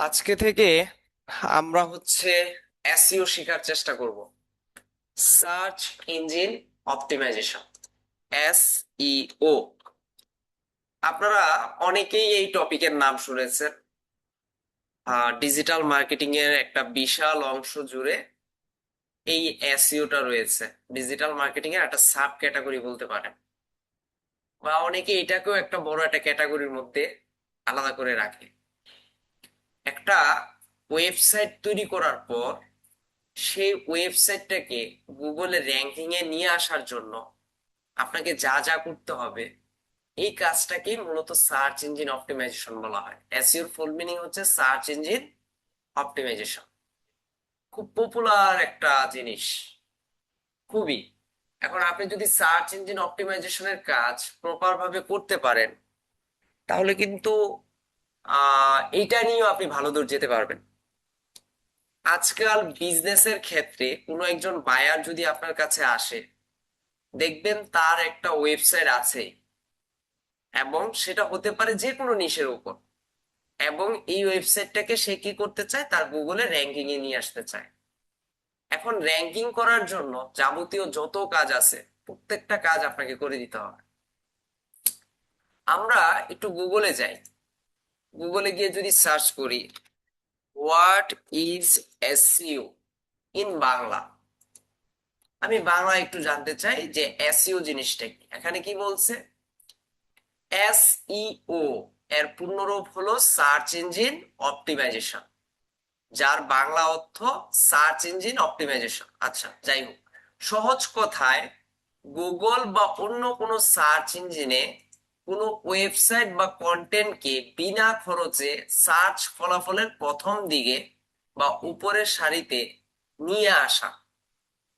আজকে থেকে আমরা এসইও শেখার চেষ্টা করব। Search engine optimisation, SEO. আপনারা অনেকেই এই টপিকের নাম শুনেছেন। ডিজিটাল মার্কেটিং এর একটা বিশাল অংশ জুড়ে এই এসইওটা রয়েছে। ডিজিটাল মার্কেটিং এর একটা সাব ক্যাটাগরি বলতে পারেন, বা অনেকে এটাকেও একটা বড় একটা ক্যাটাগরির মধ্যে আলাদা করে রাখে। একটা ওয়েবসাইট তৈরি করার পর সেই ওয়েবসাইটটাকে গুগলে র্যাঙ্কিং এ নিয়ে আসার জন্য আপনাকে যা যা করতে হবে, এই কাজটাকে মূলত সার্চ ইঞ্জিন অপটিমাইজেশন বলা হয়। এসইওর ফুল মিনিং হচ্ছে সার্চ ইঞ্জিন অপটিমাইজেশন। খুব পপুলার একটা জিনিস, খুবই। এখন আপনি যদি সার্চ ইঞ্জিন অপটিমাইজেশনের কাজ প্রপার ভাবে করতে পারেন, তাহলে কিন্তু এইটা নিয়েও আপনি ভালো দূর যেতে পারবেন। আজকাল বিজনেসের ক্ষেত্রে কোনো একজন বায়ার যদি আপনার কাছে আসে, দেখবেন তার একটা ওয়েবসাইট আছে, এবং সেটা হতে পারে যে কোনো নিশের উপর। এবং এই ওয়েবসাইটটাকে সে কি করতে চায়, তার গুগলে র্যাঙ্কিং এ নিয়ে আসতে চায়। এখন র্যাঙ্কিং করার জন্য যাবতীয় যত কাজ আছে, প্রত্যেকটা কাজ আপনাকে করে দিতে হবে। আমরা একটু গুগলে যাই। গুগলে গিয়ে যদি সার্চ করি what is SEO in Bangla, আমি বাংলা একটু জানতে চাই যে এসইও জিনিসটা কি। এখানে কি বলছে, এসইও এর পূর্ণরূপ হলো সার্চ ইঞ্জিন অপটিমাইজেশন, যার বাংলা অর্থ সার্চ ইঞ্জিন অপটিমাইজেশন। আচ্ছা, যাই হোক, সহজ কথায় গুগল বা অন্য কোনো সার্চ ইঞ্জিনে কোনো ওয়েবসাইট বা কন্টেন্টকে বিনা খরচে সার্চ ফলাফলের প্রথম দিকে বা উপরের সারিতে নিয়ে আসা।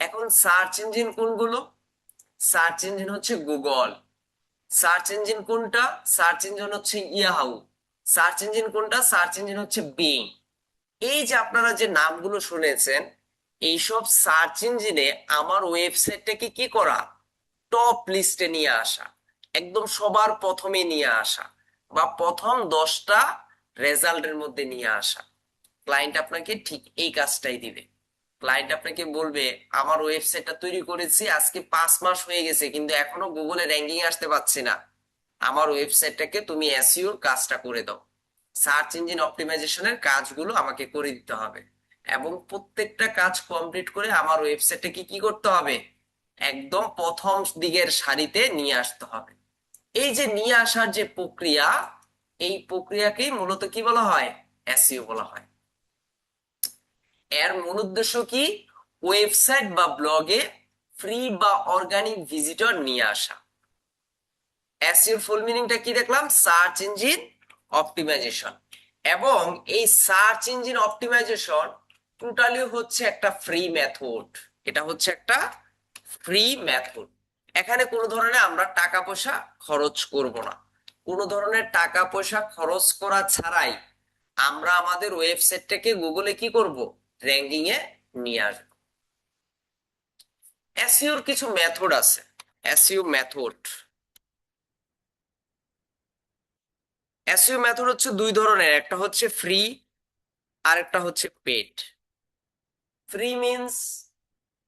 এখন সার্চ ইঞ্জিন কোনগুলো? সার্চ ইঞ্জিন হচ্ছে গুগল। সার্চ ইঞ্জিন কোনটা? সার্চ ইঞ্জিন হচ্ছে ইয়াহু। সার্চ ইঞ্জিন কোনটা? সার্চ ইঞ্জিন হচ্ছে বিং। এই যে আপনারা যে নামগুলো শুনেছেন, এইসব সার্চ ইঞ্জিনে আমার ওয়েবসাইটটাকে কি করা, টপ লিস্টে নিয়ে আসা, একদম সবার প্রথমে নিয়ে আসা, বা প্রথম 10টা রেজাল্টের মধ্যে নিয়ে আসা। ক্লায়েন্ট আপনাকে ঠিক এই কাজটাই দিবে। ক্লায়েন্ট আপনাকে বলবে, আমার ওয়েবসাইটটা তৈরি করেছি আজকে 5 মাস হয়ে গেছে, কিন্তু এখনো গুগলে র্যাঙ্কিং আসতে পারছি না। আমার ওয়েবসাইটটাকে তুমি এসইওর কাজটা করে দাও। সার্চ ইঞ্জিন অপটিমাইজেশনের কাজগুলো আমাকে করে দিতে হবে, এবং প্রত্যেকটা কাজ কমপ্লিট করে আমার ওয়েবসাইটটাকে কি করতে হবে, একদম প্রথম দিকের সারিতে নিয়ে আসতে হবে। এই যে নিয়ে আসার যে প্রক্রিয়া, এই প্রক্রিয়াকেই মূলত কি বলা হয়, এসইও বলা হয়। এর মূল উদ্দেশ্য কি? ওয়েবসাইট বা ব্লগে ফ্রি বা অর্গানিক ভিজিটর নিয়ে আসা। এসইওর ফুল মিনিংটা কি দেখলাম, সার্চ ইঞ্জিন অপটিমাইজেশন। এবং এই সার্চ ইঞ্জিন অপটিমাইজেশন টোটালি হচ্ছে একটা ফ্রি মেথড। এটা হচ্ছে একটা ফ্রি মেথড। এখানে কোনো ধরনের আমরা টাকা পয়সা খরচ করব না। কোনো ধরনের টাকা পয়সা খরচ করা ছাড়াই আমরা আমাদের ওয়েবসাইটটাকে গুগলে কি করব, র্যাঙ্কিং এ নিয়ে আসবো। এসইওর কিছু মেথড আছে। এসইও মেথড, এসইও মেথড হচ্ছে দুই ধরনের, একটা হচ্ছে ফ্রি আর একটা হচ্ছে পেড। ফ্রি মিন্স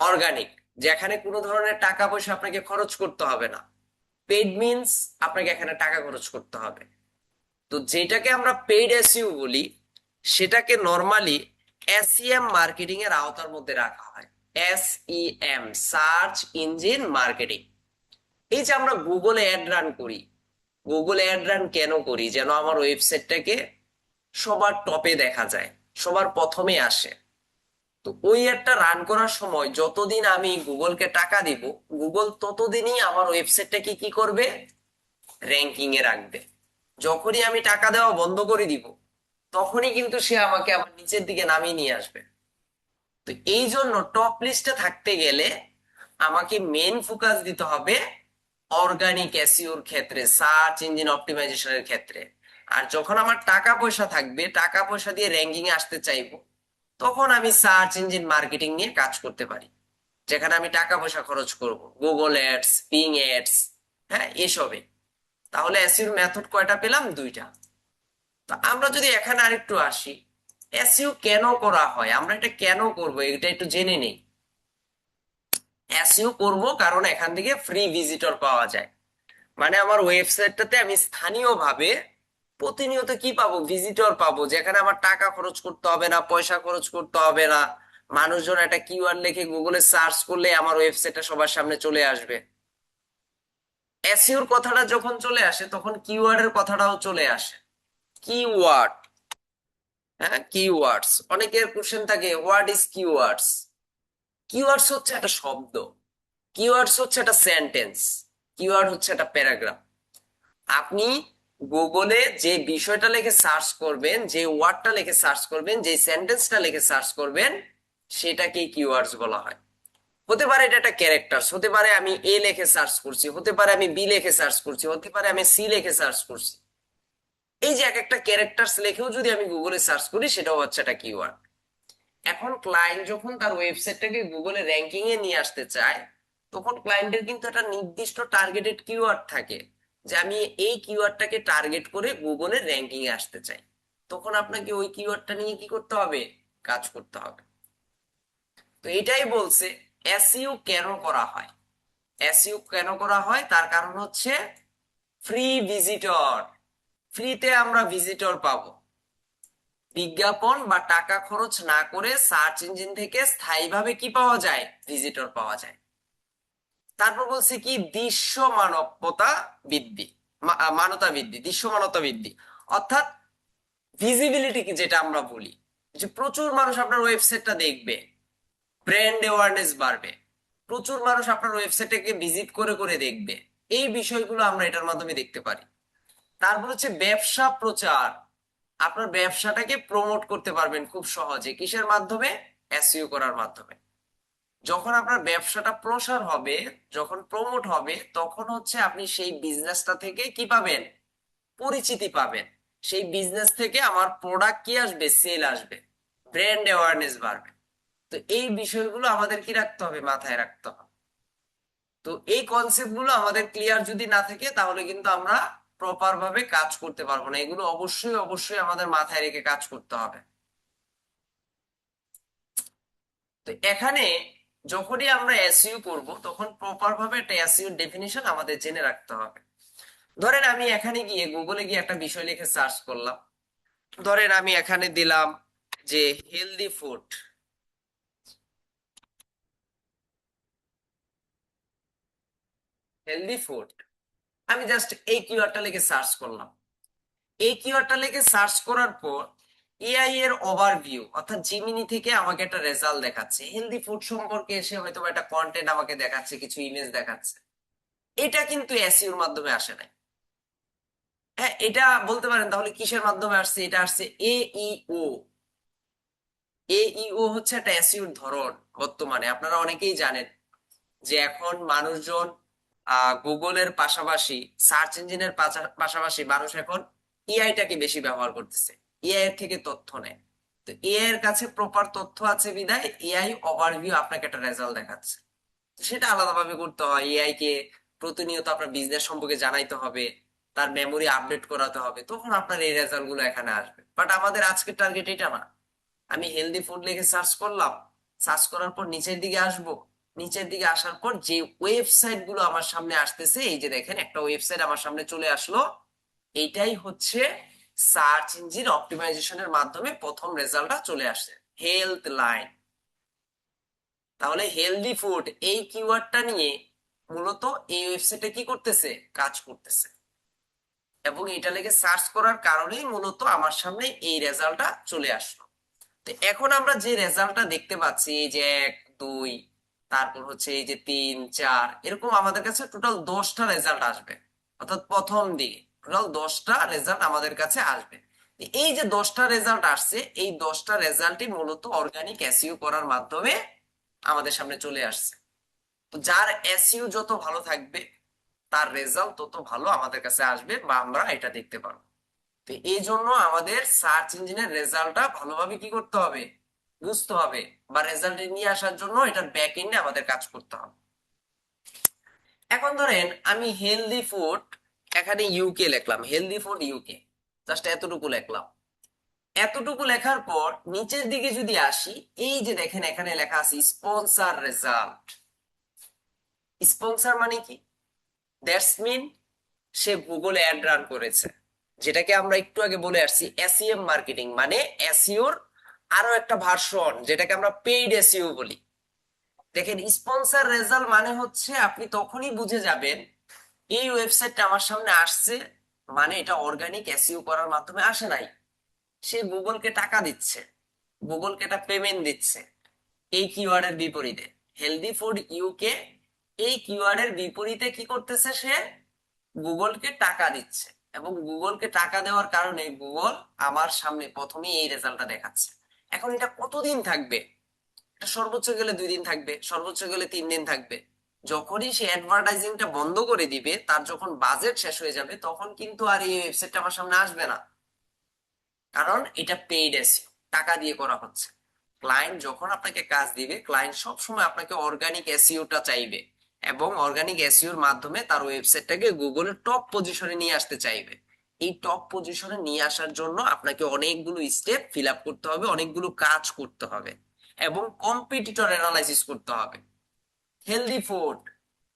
অর্গানিক, যেখানে কোনো ধরনের টাকা পয়সা আপনাকে খরচ করতে হবে না। পেড মিন্স আপনাকে এখানে টাকা খরচ করতে হবে। তো যেটাকে আমরা পেইড এসইও বলি, সেটাকে নর্মালি এসইএম মার্কেটিং এর আওতার মধ্যে রাখা হয়। SEM, search engine marketing. এই যে আমরা গুগলে অ্যাড রান করি, গুগলে অ্যাড রান কেন করি? যেন আমার ওয়েবসাইটটাকে সবার টপে দেখা যায়, সবার প্রথমে আসে। তো ওই অ্যাডটা রান করার সময় যতদিন আমি গুগলকে টাকা দিব, গুগল ততদিনই আমার ওয়েবসাইটটাকে কি করবে, র্যাঙ্কিং এ রাখবে। যখনই আমি টাকা দেওয়া বন্ধ করে দিব, তখনই কিন্তু সে আমাকে আমার নিচের দিকে নামিয়ে নিয়ে আসবে। তো এই জন্য টপ লিস্টে থাকতে গেলে আমাকে মেন ফোকাস দিতে হবে অর্গানিক এসইওর ক্ষেত্রে, সার্চ ইঞ্জিন অপটিমাইজেশনের ক্ষেত্রে। আর যখন আমার টাকা পয়সা থাকবে, টাকা পয়সা দিয়ে র্যাঙ্কিং এ আসতে চাইবো, তখন আমি সার্চ ইঞ্জিন মার্কেটিং নিয়ে কাজ করতে পারি, যেখানে আমি টাকা পয়সা খরচ করব, গুগল অ্যাডস, পিং অ্যাডস, হ্যাঁ, এসবে। তাহলে এসইওর মেথড কয়টা পেলাম? দুইটা। তো আমরা যদি এখানে আরেকটু আসি, এসইও কেন করা হয়, আমরা এটা কেন করব এটা একটু জেনে নেই। এসইও করব কারণ এখান থেকে ফ্রি ভিজিটর পাওয়া যায়। মানে আমার ওয়েবসাইটটাতে আমি স্থানীয়ভাবে প্রতিনিয়ত কি পাবো, ভিজিটর পাবো, যেখানে আমার টাকা খরচ করতে হবে না, পয়সা খরচ করতে হবে না। মানুষজন একটা কিওয়ার্ড লিখে গুগলে সার্চ করলে আমার ওয়েবসাইটটা সবার সামনে চলে আসবে। এসইওর কথাটা যখন চলে আসে তখন কিওয়ার্ডের কথাটাও চলে আসে। কিওয়ার্ড, হ্যাঁ কিওয়ার্ডস, অনেকের কোশ্চেন থাকে হোয়াট ইজ কিওয়ার্ডস। কিওয়ার্ডস হচ্ছে একটা শব্দ, কিওয়ার্ডস হচ্ছে একটা সেন্টেন্স, কিওয়ার্ড হচ্ছে একটা প্যারাগ্রাফ। আপনি গুগলে যে বিষয়টা লিখে সার্চ করবেন, যে ওয়ার্ডটা লিখে সার্চ করবেন, যে সেন্টেন্সটা লিখে সার্চ করবেন, সেটাকে কিওয়ার্ডস বলা হয়। হতে পারে এটা একটা ক্যারেক্টার্স, হতে পারে আমি এ লিখে সার্চ করছি, হতে পারে আমি বি লিখে সার্চ করছি, হতে পারে আমি সি লিখে সার্চ করছি। এই যে এক একটা ক্যারেক্টার্স লিখেও যদি আমি গুগলে সার্চ করি, সেটাও হচ্ছে একটা কিওয়ার্ড। এখন ক্লায়েন্ট যখন তার ওয়েবসাইটটাকে গুগলে র্যাঙ্কিং এ নিয়ে আসতে চায়, তখন ক্লায়েন্টের কিন্তু একটা নির্দিষ্ট টার্গেটেড কিওয়ার্ড থাকে, যে আমি এই কিওয়ার্ডটাকে টার্গেট করে গুগলে র্যাঙ্কিং এ আসতে চাই। তখন আপনাকে ওই কিওয়ার্ডটা নিয়ে কি করতে হবে, কাজ করতে হবে। তো এটাই বলছে এসইও কেন করা হয়। এসইও কেন করা হয় তার কারণ হচ্ছে ফ্রি ভিজিটর, ফ্রিতে আমরা ভিজিটর পাবো। বিজ্ঞাপন বা টাকা খরচ না করে সার্চ ইঞ্জিন থেকে স্থায়ীভাবে কি পাওয়া যায়, ভিজিটর পাওয়া যায়। তারপর বলছে কি দৃশ্যমানতা বৃদ্ধি, মানতা বৃদ্ধি, দৃশ্যমানতা বৃদ্ধি, অর্থাৎ ভিজিবিলিটি কি যেটা আমরা বলি, যে প্রচুর মানুষ আপনার ওয়েবসাইটটা দেখবে, ব্র্যান্ড অ্যাওয়ারনেস বাড়বে, প্রচুর মানুষ আপনার ওয়েবসাইটটাকে ভিজিট করে করে দেখবে। এই বিষয়গুলো আমরা এটার মাধ্যমে দেখতে পারি। তারপর হচ্ছে ব্যবসা প্রচার, আপনার ব্যবসাটাকে প্রমোট করতে পারবেন খুব সহজে, কিসের মাধ্যমে, এসইও করার মাধ্যমে। যখন আপনার ব্যবসাটা প্রসার হবে, যখন প্রমোট হবে, তখন হচ্ছে আপনি সেই বিজনেসটা থেকে কি পাবেন, পরিচিতি পাবেন। সেই বিজনেস থেকে আমার প্রোডাক্ট কি আসবে, সেল আসবে, ব্র্যান্ড অ্যাওয়ারনেস বাড়বে। তো এই বিষয়গুলো আমাদের কি রাখতে হবে, মাথায় রাখতে হবে। তো এই কনসেপ্ট গুলো আমাদের ক্লিয়ার যদি না থাকে, তাহলে কিন্তু আমরা প্রপার ভাবে কাজ করতে পারবো না। এগুলো অবশ্যই অবশ্যই আমাদের মাথায় রেখে কাজ করতে হবে। তো এখানে যখনই আমরা এসইও করব, তখন প্রপার ভাবে একটা এসইও ডেফিনিশন আমাদের জেনে রাখতে হবে। ধরেন আমি এখানে গিয়ে গুগলে গিয়ে একটা বিষয় লিখে সার্চ করলাম। ধরেন আমি এখানে দিলাম যে হেলদি ফুড, হেলদি ফুড, আমি জাস্ট এই কিওয়ার্ডটা লিখে সার্চ করলাম। এই কিওয়ার্ডটা লিখে সার্চ করার পর এআই এর ওভারভিউ অর্থাৎ জিমিনি থেকে আমাকে একটা রেজাল্ট দেখাচ্ছে হেলদি ফুড সম্পর্কে, এসে হয়তো একটা কন্টেন্ট আমাকে দেখাচ্ছে, কিছু ইমেজ দেখাচ্ছে। এটা কিন্তু এসইওর মাধ্যমে আসে নাই। হ্যাঁ, এটা বলতে পারেন তাহলে কিসের মাধ্যমে আসছে, এটা আসছে এইও। এইও হচ্ছে একটা এসইওর ধরন। বর্তমানে আপনারা অনেকেই জানেন যে এখন মানুষজন গুগলের পাশাপাশি, সার্চ ইঞ্জিনের পাশাপাশি মানুষ এখন এআইটাকে বেশি ব্যবহার করতেছে, এআই এর থেকে তথ্য নেয়। তো এআই এর কাছে প্রপার তথ্য আছে বিধায় এআই ওভারভিউ আপনাকে একটা রেজাল্ট দেখাচ্ছে। তো সেটা আলাদাভাবে করতে হয়, এআই কে প্রতিনিয়ত আপনার বিজনেস সম্পর্কে জানাইতে হবে, তার মেমোরি আপডেট করাতে হবে, তখন আপনার এই রেজাল্ট গুলো এখানে আসবে। বাট আমাদের আজকের টার্গেট এটা না। আমি হেলদি ফুড লিখে সার্চ করলাম, সার্চ করার পর নিচের দিকে আসব, নিচের দিকে আসার পর যে ওয়েবসাইট গুলো আমার সামনে আসতেছে, এই যে দেখেন একটা ওয়েবসাইট আমার সামনে চলে আসলো, এইটাই হচ্ছে সার্চ ইঞ্জিন অপটিমাইজেশনের মাধ্যমে প্রথম রেজাল্টটা চলে আসছে, হেলথ লাইন। তাহলে হেলদি ফুড এই কিওয়ার্ডটা নিয়ে মূলত এই ওয়েবসাইটে কি করতেছে, কাজ করতেছে। এবং এটা লিখে সার্চ করার কারণেই মূলত আমার সামনে এই রেজাল্টটা চলে আসলো। তো এখন আমরা যে রেজাল্টটা দেখতে পাচ্ছি, এই যে 1 2, তারপর হচ্ছে এই যে 3 4, এরকম আমাদের কাছে টোটাল 10টা রেজাল্ট আসবে। অর্থাৎ প্রথম দিকে টোটাল 10টা রেজাল্ট আমাদের কাছে আসবে। এই যে 10টা রেজাল্ট আসছে, এই 10টা রেজাল্টই মূলত অর্গানিক এসইও করার মাধ্যমে আমাদের সামনে চলে আসছে। তো যার এসইও যত ভালো থাকবে, তার রেজাল্ট তত ভালো আমাদের কাছে আসবে বা আমরা এটা দেখতে পারবো। তো এই জন্য আমাদের সার্চ ইঞ্জিনের রেজাল্টটা ভালোভাবে কি করতে হবে, বুঝতে হবে, বা রেজাল্ট নিয়ে আসার জন্য এটার ব্যাক এন্ডে আমাদের কাজ করতে হবে। এখন ধরেন আমি হেলদি ফুড, এখানে ইউকে লিখলাম, হেলদি ফুড ইউকে, জাস্ট এতটুকু লিখলাম। এতটুকু লেখার পর নিচের দিকে যদি আসি, এই যে দেখেন এখানে লেখা আছে স্পন্সর রেজাল্ট। স্পন্সর মানে কি? That's mean say Google ad run করেছে, যেটাকে আমরা একটু আগে বলে আসছি এসইএম মার্কেটিং, মানে এসইওর আরো একটা ভার্সন, যেটাকে আমরা পেইড এসইও বলি। দেখেন স্পন্সর রেজাল্ট মানে হচ্ছে আপনি তখনই বুঝে যাবেন এই ওয়েবসাইটটা আমার সামনে আসছে, মানে এটা অর্গানিক এসইও করার মাধ্যমে আসে নাই, সে গুগলকে টাকা দিচ্ছে, গুগলকে একটা পেমেন্ট দিচ্ছে এই কিওয়ার্ডের বিপরীতে। হেলদি ফুড ইউকে এই কিওয়ার্ডের বিপরীতে কি করতেছে, সে গুগলকে টাকা দিচ্ছে, এবং গুগলকে টাকা দেওয়ার কারণে গুগল আমার সামনে প্রথমেই এই রেজাল্টটা দেখাচ্ছে। এখন এটা কতদিন থাকবে? এটা সর্বোচ্চ গেলে 2 দিন থাকবে, সর্বোচ্চ গেলে 3 দিন থাকবে। যখনই সে অ্যাডভার্টাইজিংটা বন্ধ করে দিবে, তার যখন বাজেট শেষ হয়ে যাবে, তখন কিন্তু আর এই ওয়েবসাইটটা আমার সামনে আসবে না, কারণ এটা পেইড এসইও, টাকা দিয়ে করা হচ্ছে। ক্লায়েন্ট যখন আপনাকে কাজ দিবে, ক্লায়েন্ট সব সময় আপনাকে অর্গানিক এসইওটা চাইবে, এবং অর্গানিক এসইওর মাধ্যমে তার ওয়েবসাইটটাকে গুগলের টপ পজিশনে নিয়ে আসতে চাইবে। এই টপ পজিশনে নিয়ে আসার জন্য আপনাকে অনেকগুলো স্টেপ ফিল আপ করতে হবে, অনেকগুলো কাজ করতে হবে, এবং কম্পিটিটর অ্যানালাইসিস করতে হবে। হেলদি ফুড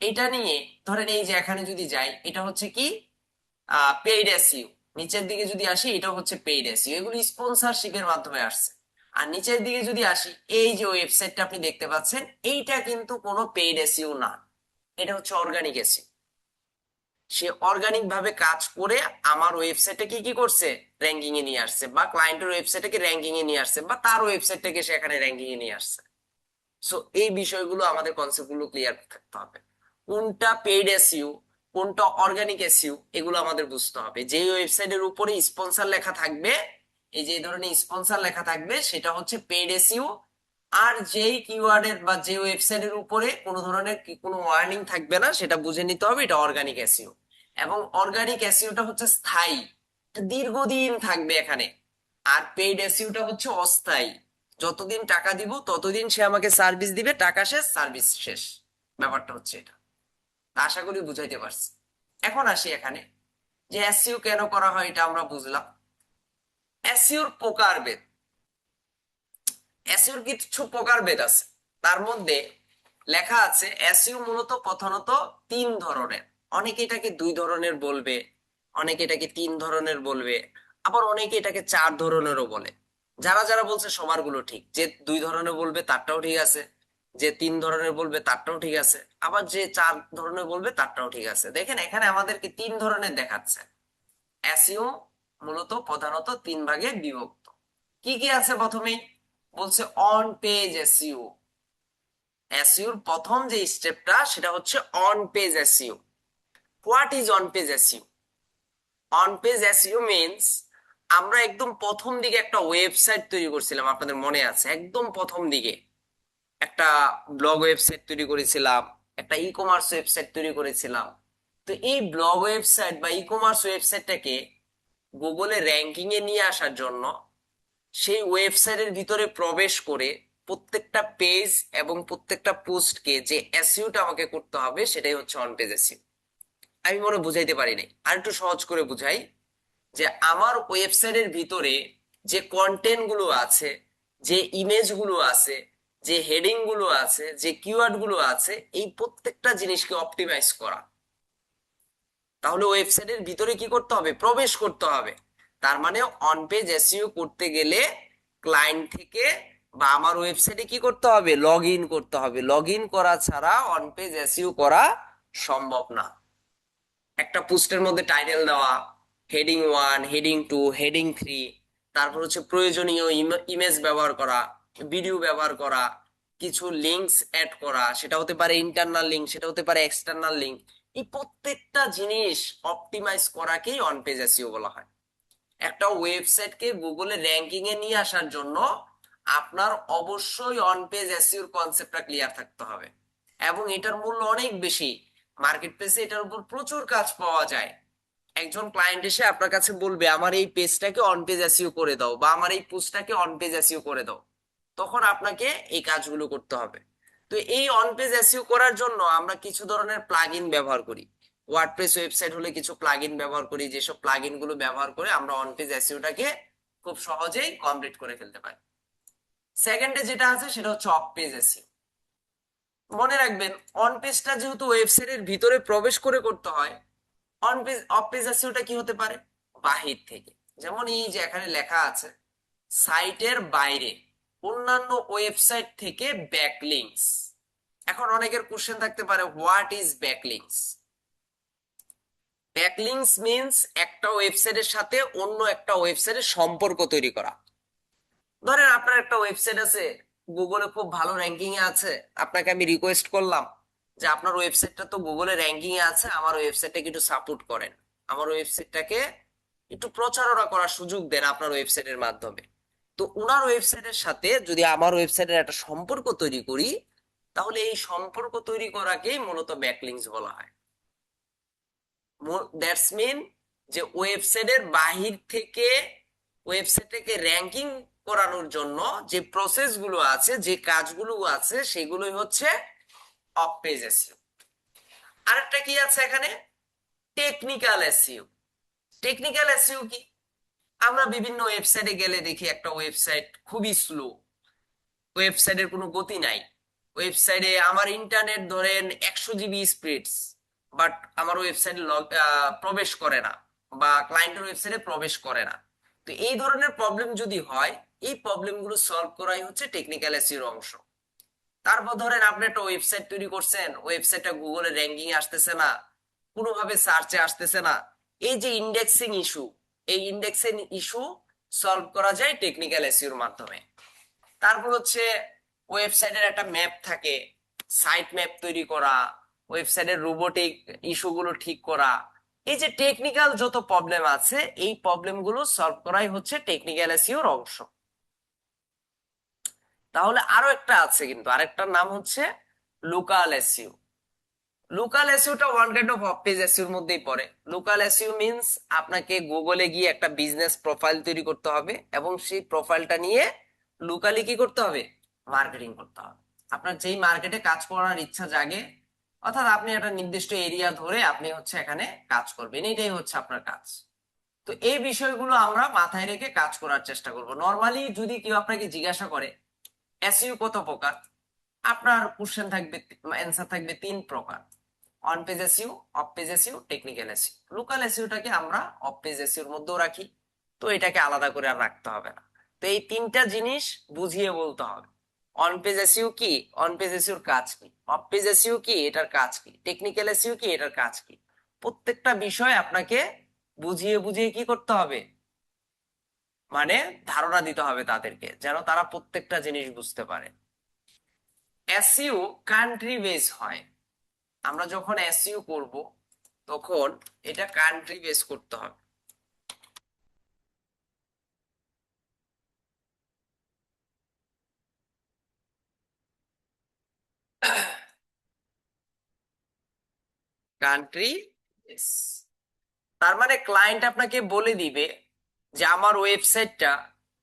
এটা নিয়ে ধরেন এই যে এখানে যদি যাই, এটা হচ্ছে কি পেইড এসইও। নিচের দিকে যদি আসি, এটা হচ্ছে পেইড এসইও, এগুলো স্পন্সরশিপের মাধ্যমে আসছে। আর নিচের দিকে যদি আসি, এই যে ওয়েবসাইটটা আপনি দেখতে পাচ্ছেন, এইটা কিন্তু কোনো পেইড এসইও না, এটা হচ্ছে অর্গানিক এসইও। সে অর্গানিক ভাবে কাজ করে আমার ওয়েবসাইটে কি কি করছে, র্যাঙ্কিং এ নিয়ে আসছে, বা ক্লায়েন্টের ওয়েবসাইটকে র্যাঙ্কিং এ নিয়ে আসছে, বা তার ওয়েবসাইটটাকে সে এখানে র্যাঙ্কিং এ নিয়ে আসছে। সো এই বিষয়গুলো আমাদের কনসেপ্ট গুলো ক্লিয়ার থাকতে হবে। কোনটা পেইড এসইও, কোনটা অর্গানিক এসইও, এগুলো আমাদের বুঝতে হবে। যে ওয়েবসাইটের উপরে স্পন্সর লেখা থাকবে, এই যে ধরনের স্পন্সর লেখা থাকবে, সেটা হচ্ছে পেইড এসইও। আর যেই কিওয়ার্ডের বা যে ওয়েবসাইটের উপরে কোনো ধরনের কোনো ওয়ার্নিং থাকবে না, সেটা বুঝে নিতে হবে এটা অর্গানিক এসইও। এবং অর্গানিক এসইওটা হচ্ছে স্থায়ী, এটা দীর্ঘদিন থাকবে এখানে। আর পেইড এসইওটা হচ্ছে অস্থায়ী, যতদিন টাকা দিব ততদিন সে আমাকে সার্ভিস দিবে, টাকা শেষ সার্ভিস শেষ, ব্যাপারটা হচ্ছে এটা। তা আশা করি বুঝাইতে পারছি। এখন আসি এখানে, যে এসইও কেন করা হয় এটা আমরা বুঝলাম। এসইওর প্রকারভেদ, এসইওর কিছু প্রকারভেদ আছে, তার মধ্যে লেখা আছে এসইও মূলত প্রধানত 3 ধরনের। অনেকে এটাকে 2 ধরনের বলবে, অনেকে এটাকে 3 ধরনের বলবে, আবার অনেকে এটাকে 4 ধরনেরও বলে। যারা যারা বলছে সবার গুলো ঠিক, যে 2 ধরনের বলবে তারটাও ঠিক আছে, যে 3 ধরনের বলবে তারটাও ঠিক আছে, আবার যে 4 ধরনের বলবে তারটাও ঠিক আছে। দেখেন এখানে আমাদেরকে 3 ধরনের দেখাচ্ছে। এসইও মূলত প্রধানত 3 ভাগে বিভক্ত। কি কি আছে প্রথমেই? বলছে অন পেজ এসইও। এসইওর প্রথম যে স্টেপটা সেটা হচ্ছে on page SEO. What is on page SEO? On page SEO means আমরা একদম প্রথম দিকে একটা ওয়েবসাইট তৈরি করছিলাম, আপনাদের মনে আছে? একদম প্রথম দিকে একটা ব্লগ ওয়েবসাইট তৈরি করেছিলাম, একটা ই কমার্স ওয়েবসাইট তৈরি করেছিলাম। তো এই ব্লগ ওয়েবসাইট বা ই কমার্স ওয়েবসাইটটাকে গুগলে র্যাঙ্কিং এ নিয়ে আসার জন্য সেই ওয়েবসাইটের ভিতরে প্রবেশ করে প্রত্যেকটা পেজ এবং প্রত্যেকটা পোস্টকে যে এসইওটা আমাকে করতে হবে, সেটাই হচ্ছে অন পেজ এসইও। আমি মনে হয় বুঝাইতে পারি নাই, আর একটু সহজ করে বুঝাই। যে আমার ওয়েবসাইটের ভিতরে যে কন্টেন্ট গুলো আছে, যে ইমেজ গুলো আছে, যে হেডিং গুলো আছে, যে কিওয়ার্ড গুলো আছে, এই প্রত্যেকটা জিনিসকে অপটিমাইজ করা। তাহলে ওয়েবসাইটের ভিতরে কি করতে হবে? প্রবেশ করতে হবে। তার মানে অন পেজ এসইও করতে গেলে ক্লায়েন্ট থেকে বা আমার ওয়েবসাইটে কি করতে হবে? লগ ইন করতে হবে। লগ ইন করা ছাড়া অন পেজ এসইও করা সম্ভব না। একটা পোস্টের মধ্যে টাইটেল দেওয়া, হেডিং 1, হেডিং 2, হেডিং 3, তারপর হচ্ছে প্রয়োজনীয় ইমেজ ব্যবহার করা, ভিডিও ব্যবহার করা, কিছু লিঙ্কস অ্যাড করা, সেটা হতে পারে ইন্টারনাল লিঙ্ক, সেটা হতে পারে এক্সটার্নাল লিঙ্ক। এই প্রত্যেকটা জিনিস অপটিমাইজ করাকেই অন পেজ এসইও বলা হয়। একটা ওয়েবসাইটকে গুগলে র্যাঙ্কিং এ নিয়ে আসার জন্য আপনার অবশ্যই অন পেজ এসইওর কনসেপ্টটা ক্লিয়ার থাকতে হবে, এবং এটার মূল্য অনেক বেশি। মার্কেট প্লেসে এটার উপর প্রচুর কাজ পাওয়া যায়। একজন ক্লায়েন্ট এসে আপনার কাছে বলবে আমার এই পেজটাকে অন পেজ এসইও করে দাও, বা আমার এই পোস্টটাকে অন পেজ এসইও করে দাও, তখন আপনাকে এই কাজগুলো করতে হবে। তো এই অন পেজ এসইও করার জন্য আমরা কিছু ধরনের প্লাগইন ব্যবহার করি। ওয়ার্ডপ্রেস ওয়েবসাইট হলে কিছু প্লাগইন ব্যবহার করি, যেসব প্লাগইন গুলো ব্যবহার করে আমরা অন পেজ এসইওটাকে খুব সহজেই কমপ্লিট করে ফেলতে পারি। সেকেন্ডে যেটা আছে সেটা হচ্ছে অফ পেজ এসইও। মনে রাখবেন অন পেজটা যেহেতু ওয়েবসাইটের ভিতরে প্রবেশ করে করতে হয়, অন পেজ অফ পেজ এসইওটা কি হতে পারে, বাহির থেকে। যেমন এই যে এখানে লেখা আছে সাইটের বাইরে অন্যান্য ওয়েবসাইট থেকে ব্যাকলিংকস। এখন অনেকের কোশ্চেন থাকতে পারে what is backlinks. Backlinks means একটা ওয়েবসাইটের সাথে অন্য একটা ওয়েবসাইটের সম্পর্ক তৈরি করা। ধরেন আপনার একটা ওয়েবসাইট আছে, গুগলে খুব ভালো র্যাঙ্কিং এ আছে, আপনাকে আমি রিকোয়েস্ট করলাম যে আপনার ওয়েবসাইটটা তো গুগলে র্যাঙ্কিং এ আছে, আমার ওয়েবসাইটটাকে একটু সাপোর্ট করেন, আমার ওয়েবসাইটটাকে একটু প্রচারণা করার সুযোগ দেন আপনার ওয়েবসাইটের মাধ্যমে। তো ওনার ওয়েবসাইটের সাথে যদি আমার ওয়েবসাইটের একটা সম্পর্ক তৈরি করি, তাহলে এই সম্পর্ক তৈরি করাকেই মূলত ব্যাকলিংকস বলা হয়। দ্যাটস মিন যে ওয়েবসাইটের বাহির থেকে ওয়েবসাইটটাকে র্যাঙ্কিং করানোর জন্য যে প্রসেস গুলো আছে, যে কাজগুলো আছে, সেগুলোই হচ্ছে অফ পেজ এসইও। আরেকটা কি আছে এখানে, টেকনিক্যাল এসইও। টেকনিক্যাল এসইও কি, আমরা বিভিন্ন ওয়েবসাইটে গেলে দেখি একটা ওয়েবসাইট খুবই স্লো, ওয়েবসাইটের কোনো গতি নাই, ওয়েবসাইটে আমার ইন্টারনেট ধরেন 100 জিবি স্পিডস, বাট আমার ওয়েবসাইটে প্রবেশ করে না, বা ক্লায়েন্টের ওয়েবসাইটে প্রবেশ করে না। তো এই ধরনের প্রবলেম যদি হয়, এই প্রবলেমগুলো সলভ করাই হচ্ছে টেকনিক্যাল এসইওর অংশ। তারপর ধরেন আপনি একটা ওয়েবসাইট তৈরি করছেন, ওয়েবসাইটটা গুগলে র্যাঙ্কিং আসতেছে না, কোনোভাবে সার্চে আসতেছে না, এই যে ইন্ডেক্সিং ইস্যু, এই ইন্ডেক্সিং ইস্যু সলভ করা যায় টেকনিক্যাল এসইওর মাধ্যমে। তারপর হচ্ছে ওয়েবসাইটের একটা ম্যাপ থাকে, সাইট ম্যাপ তৈরি করা, ওয়েবসাইটের রোবোটিক ইস্যুগুলো ঠিক করা, এই যে টেকনিক্যাল যত প্রবলেম আছে, এই প্রবলেমগুলো সলভ করাই হচ্ছে টেকনিক্যাল এসইওর অংশ। তাহলে আরো একটা আছে, কিন্তু আরেকটার নাম হচ্ছে লোকাল এসইও। লোকাল এসইওটা one kind of off page এসইওর মধ্যেই পড়ে। লোকাল এসইও মিন্স আপনাকে গুগলে গিয়ে একটা বিজনেস প্রোফাইল তৈরি করতে হবে, এবং সেই প্রোফাইলটা নিয়ে লোকালি কি করতে হবে, মার্কেটিং করতে হবে। আপনার যেই মার্কেটে কাজ করার ইচ্ছা জাগে, অর্থাৎ আপনি একটা নির্দিষ্ট এরিয়া ধরে আপনি হচ্ছে এখানে কাজ করবেন, এটাই হচ্ছে আপনার কাজ। তো এই বিষয়গুলো আমরা মাথায় রেখে কাজ করার চেষ্টা করব। নর্মালি যদি কেউ আপনাকে জিজ্ঞাসা করে এসইও কত প্রকার, আপনার কোশ্চেন থাকবে, অ্যান্সার থাকবে 3 প্রকার: on page SEO, off page SEO, technical SEO. Local এসইওটাকে আমরা অফ পেজ এসইওর মধ্যেও রাখি, তো এটাকে আলাদা করে আর রাখতে হবে না। তো এই 3টা জিনিস বুঝিয়ে বলতে হবে। অন পেজ এসইও কি, অন পেজ এসইওর কাজ কি, অফ পেজ এসইও কি, এটার কাজ কি, টেকনিক্যাল এসইও কি, এটার কাজ কি। প্রত্যেকটা বিষয় আপনাকে বুঝিয়ে বুঝিয়ে কি করতে হবে, মানে ধারণা দিতে হবে তাদেরকে, যেন তারা প্রত্যেকটা জিনিস বুঝতে পারে। এসইও কান্ট্রি বেস হয়। আমরা যখন এসইও করব, তখন এটা কান্ট্রি বেস করতে হবে। কান্ট্রি বেস, তার মানে ক্লায়েন্ট আপনাকে বলে দিবে যে আমার ওয়েবসাইটটা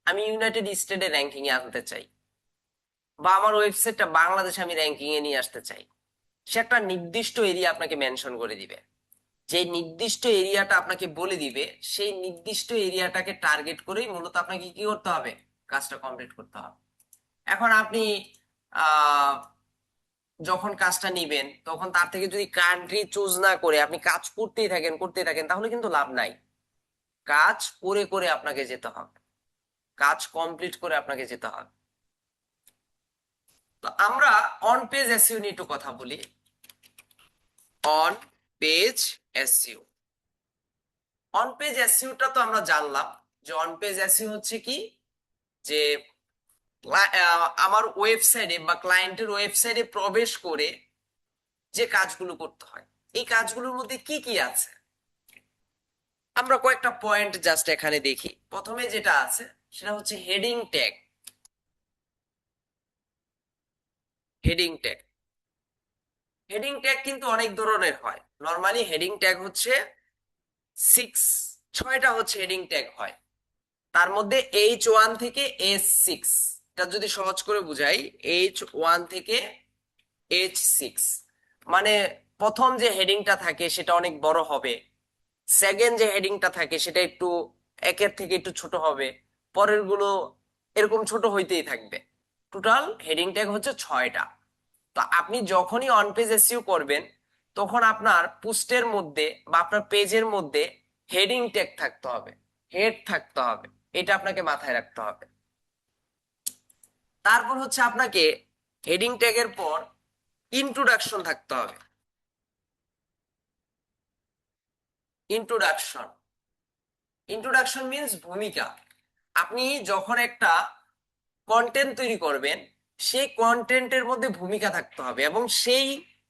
আমি ইউনাইটেড স্টেটে র্যাঙ্কিং এ আনতে চাই, বা আমার ওয়েবসাইটটা বাংলাদেশে আমি র্যাঙ্কিং এ নিয়ে আসতে চাই। সে একটা নির্দিষ্ট এরিয়া আপনাকে মেনশন করে দিবে। যে নির্দিষ্ট এরিয়াটা আপনাকে বলে দিবে, সেই নির্দিষ্ট এরিয়াটাকে টার্গেট করেই মূলত আপনাকে কি করতে হবে, কাজটা কমপ্লিট করতে হবে। এখন আপনি আহ যখন কাজটা নিবেন, তখন তার থেকে যদি কান্ট্রি চুজ না করে আপনি কাজ করতেই থাকেন, তাহলে কিন্তু লাভ নাই। কাজ করে করে আপনাকে যেতে হবে, কাজ কমপ্লিট করে আপনাকে যেতে হবে। তো আমরা অন পেজ এসইও নিয়ে একটু কথা বলি। On page SEO, on page এসইওটা তো আমরা জানলাম যে অন পেজ এসইও হচ্ছে কি, যে আমার ওয়েবসাইটে বা ক্লায়েন্টের ওয়েবসাইটে প্রবেশ করে যে কাজগুলো করতে হয়, এই কাজগুলোর মধ্যে কি কি আছে আমরা কয়েকটা পয়েন্ট জাস্ট এখানে দেখি। প্রথমে যেটা আছে সেটা হচ্ছে heading tag. Heading tag, heading tag কিন্তু অনেক ধরনের হয়। নর্মালি হেডিং ট্যাগ হচ্ছে 6-6টা হচ্ছে হেডিং ট্যাগ হয়। তার মধ্যে H1 থেকে H6, এটা যদি সহজ করে বুঝাই, H1 থেকে H6 মানে প্রথম যে হেডিংটা থাকে সেটা অনেক বড় হবে, সেকেন্ড যে হেডিংটা থাকে সেটা একটু একের থেকে একটু ছোট হবে, পরের গুলো এরকম ছোট হইতেই থাকবে। টোটাল হেডিং ট্যাগ হচ্ছে 6টা। তো আপনি যখনই অন পেজ এসইও করবেন তখন আপনার পোস্টের মধ্যে বা আপনার পেজের মধ্যে হেডিং ট্যাগ থাকতে হবে, হেড থাকতে হবে, এটা আপনাকে মাথায় রাখতে হবে। তারপর হচ্ছে আপনাকে হেডিং ট্যাগের পর ইন্ট্রোডাকশন থাকতে হবে। ইন্ট্রোডাকশন, ইন্ট্রোডাকশন মিন্স ভূমিকা। আপনি যখন একটা কন্টেন্ট তৈরি করবেন সেই কন্টেন্টের মধ্যে ভূমিকা থাকতে হবে, এবং সেই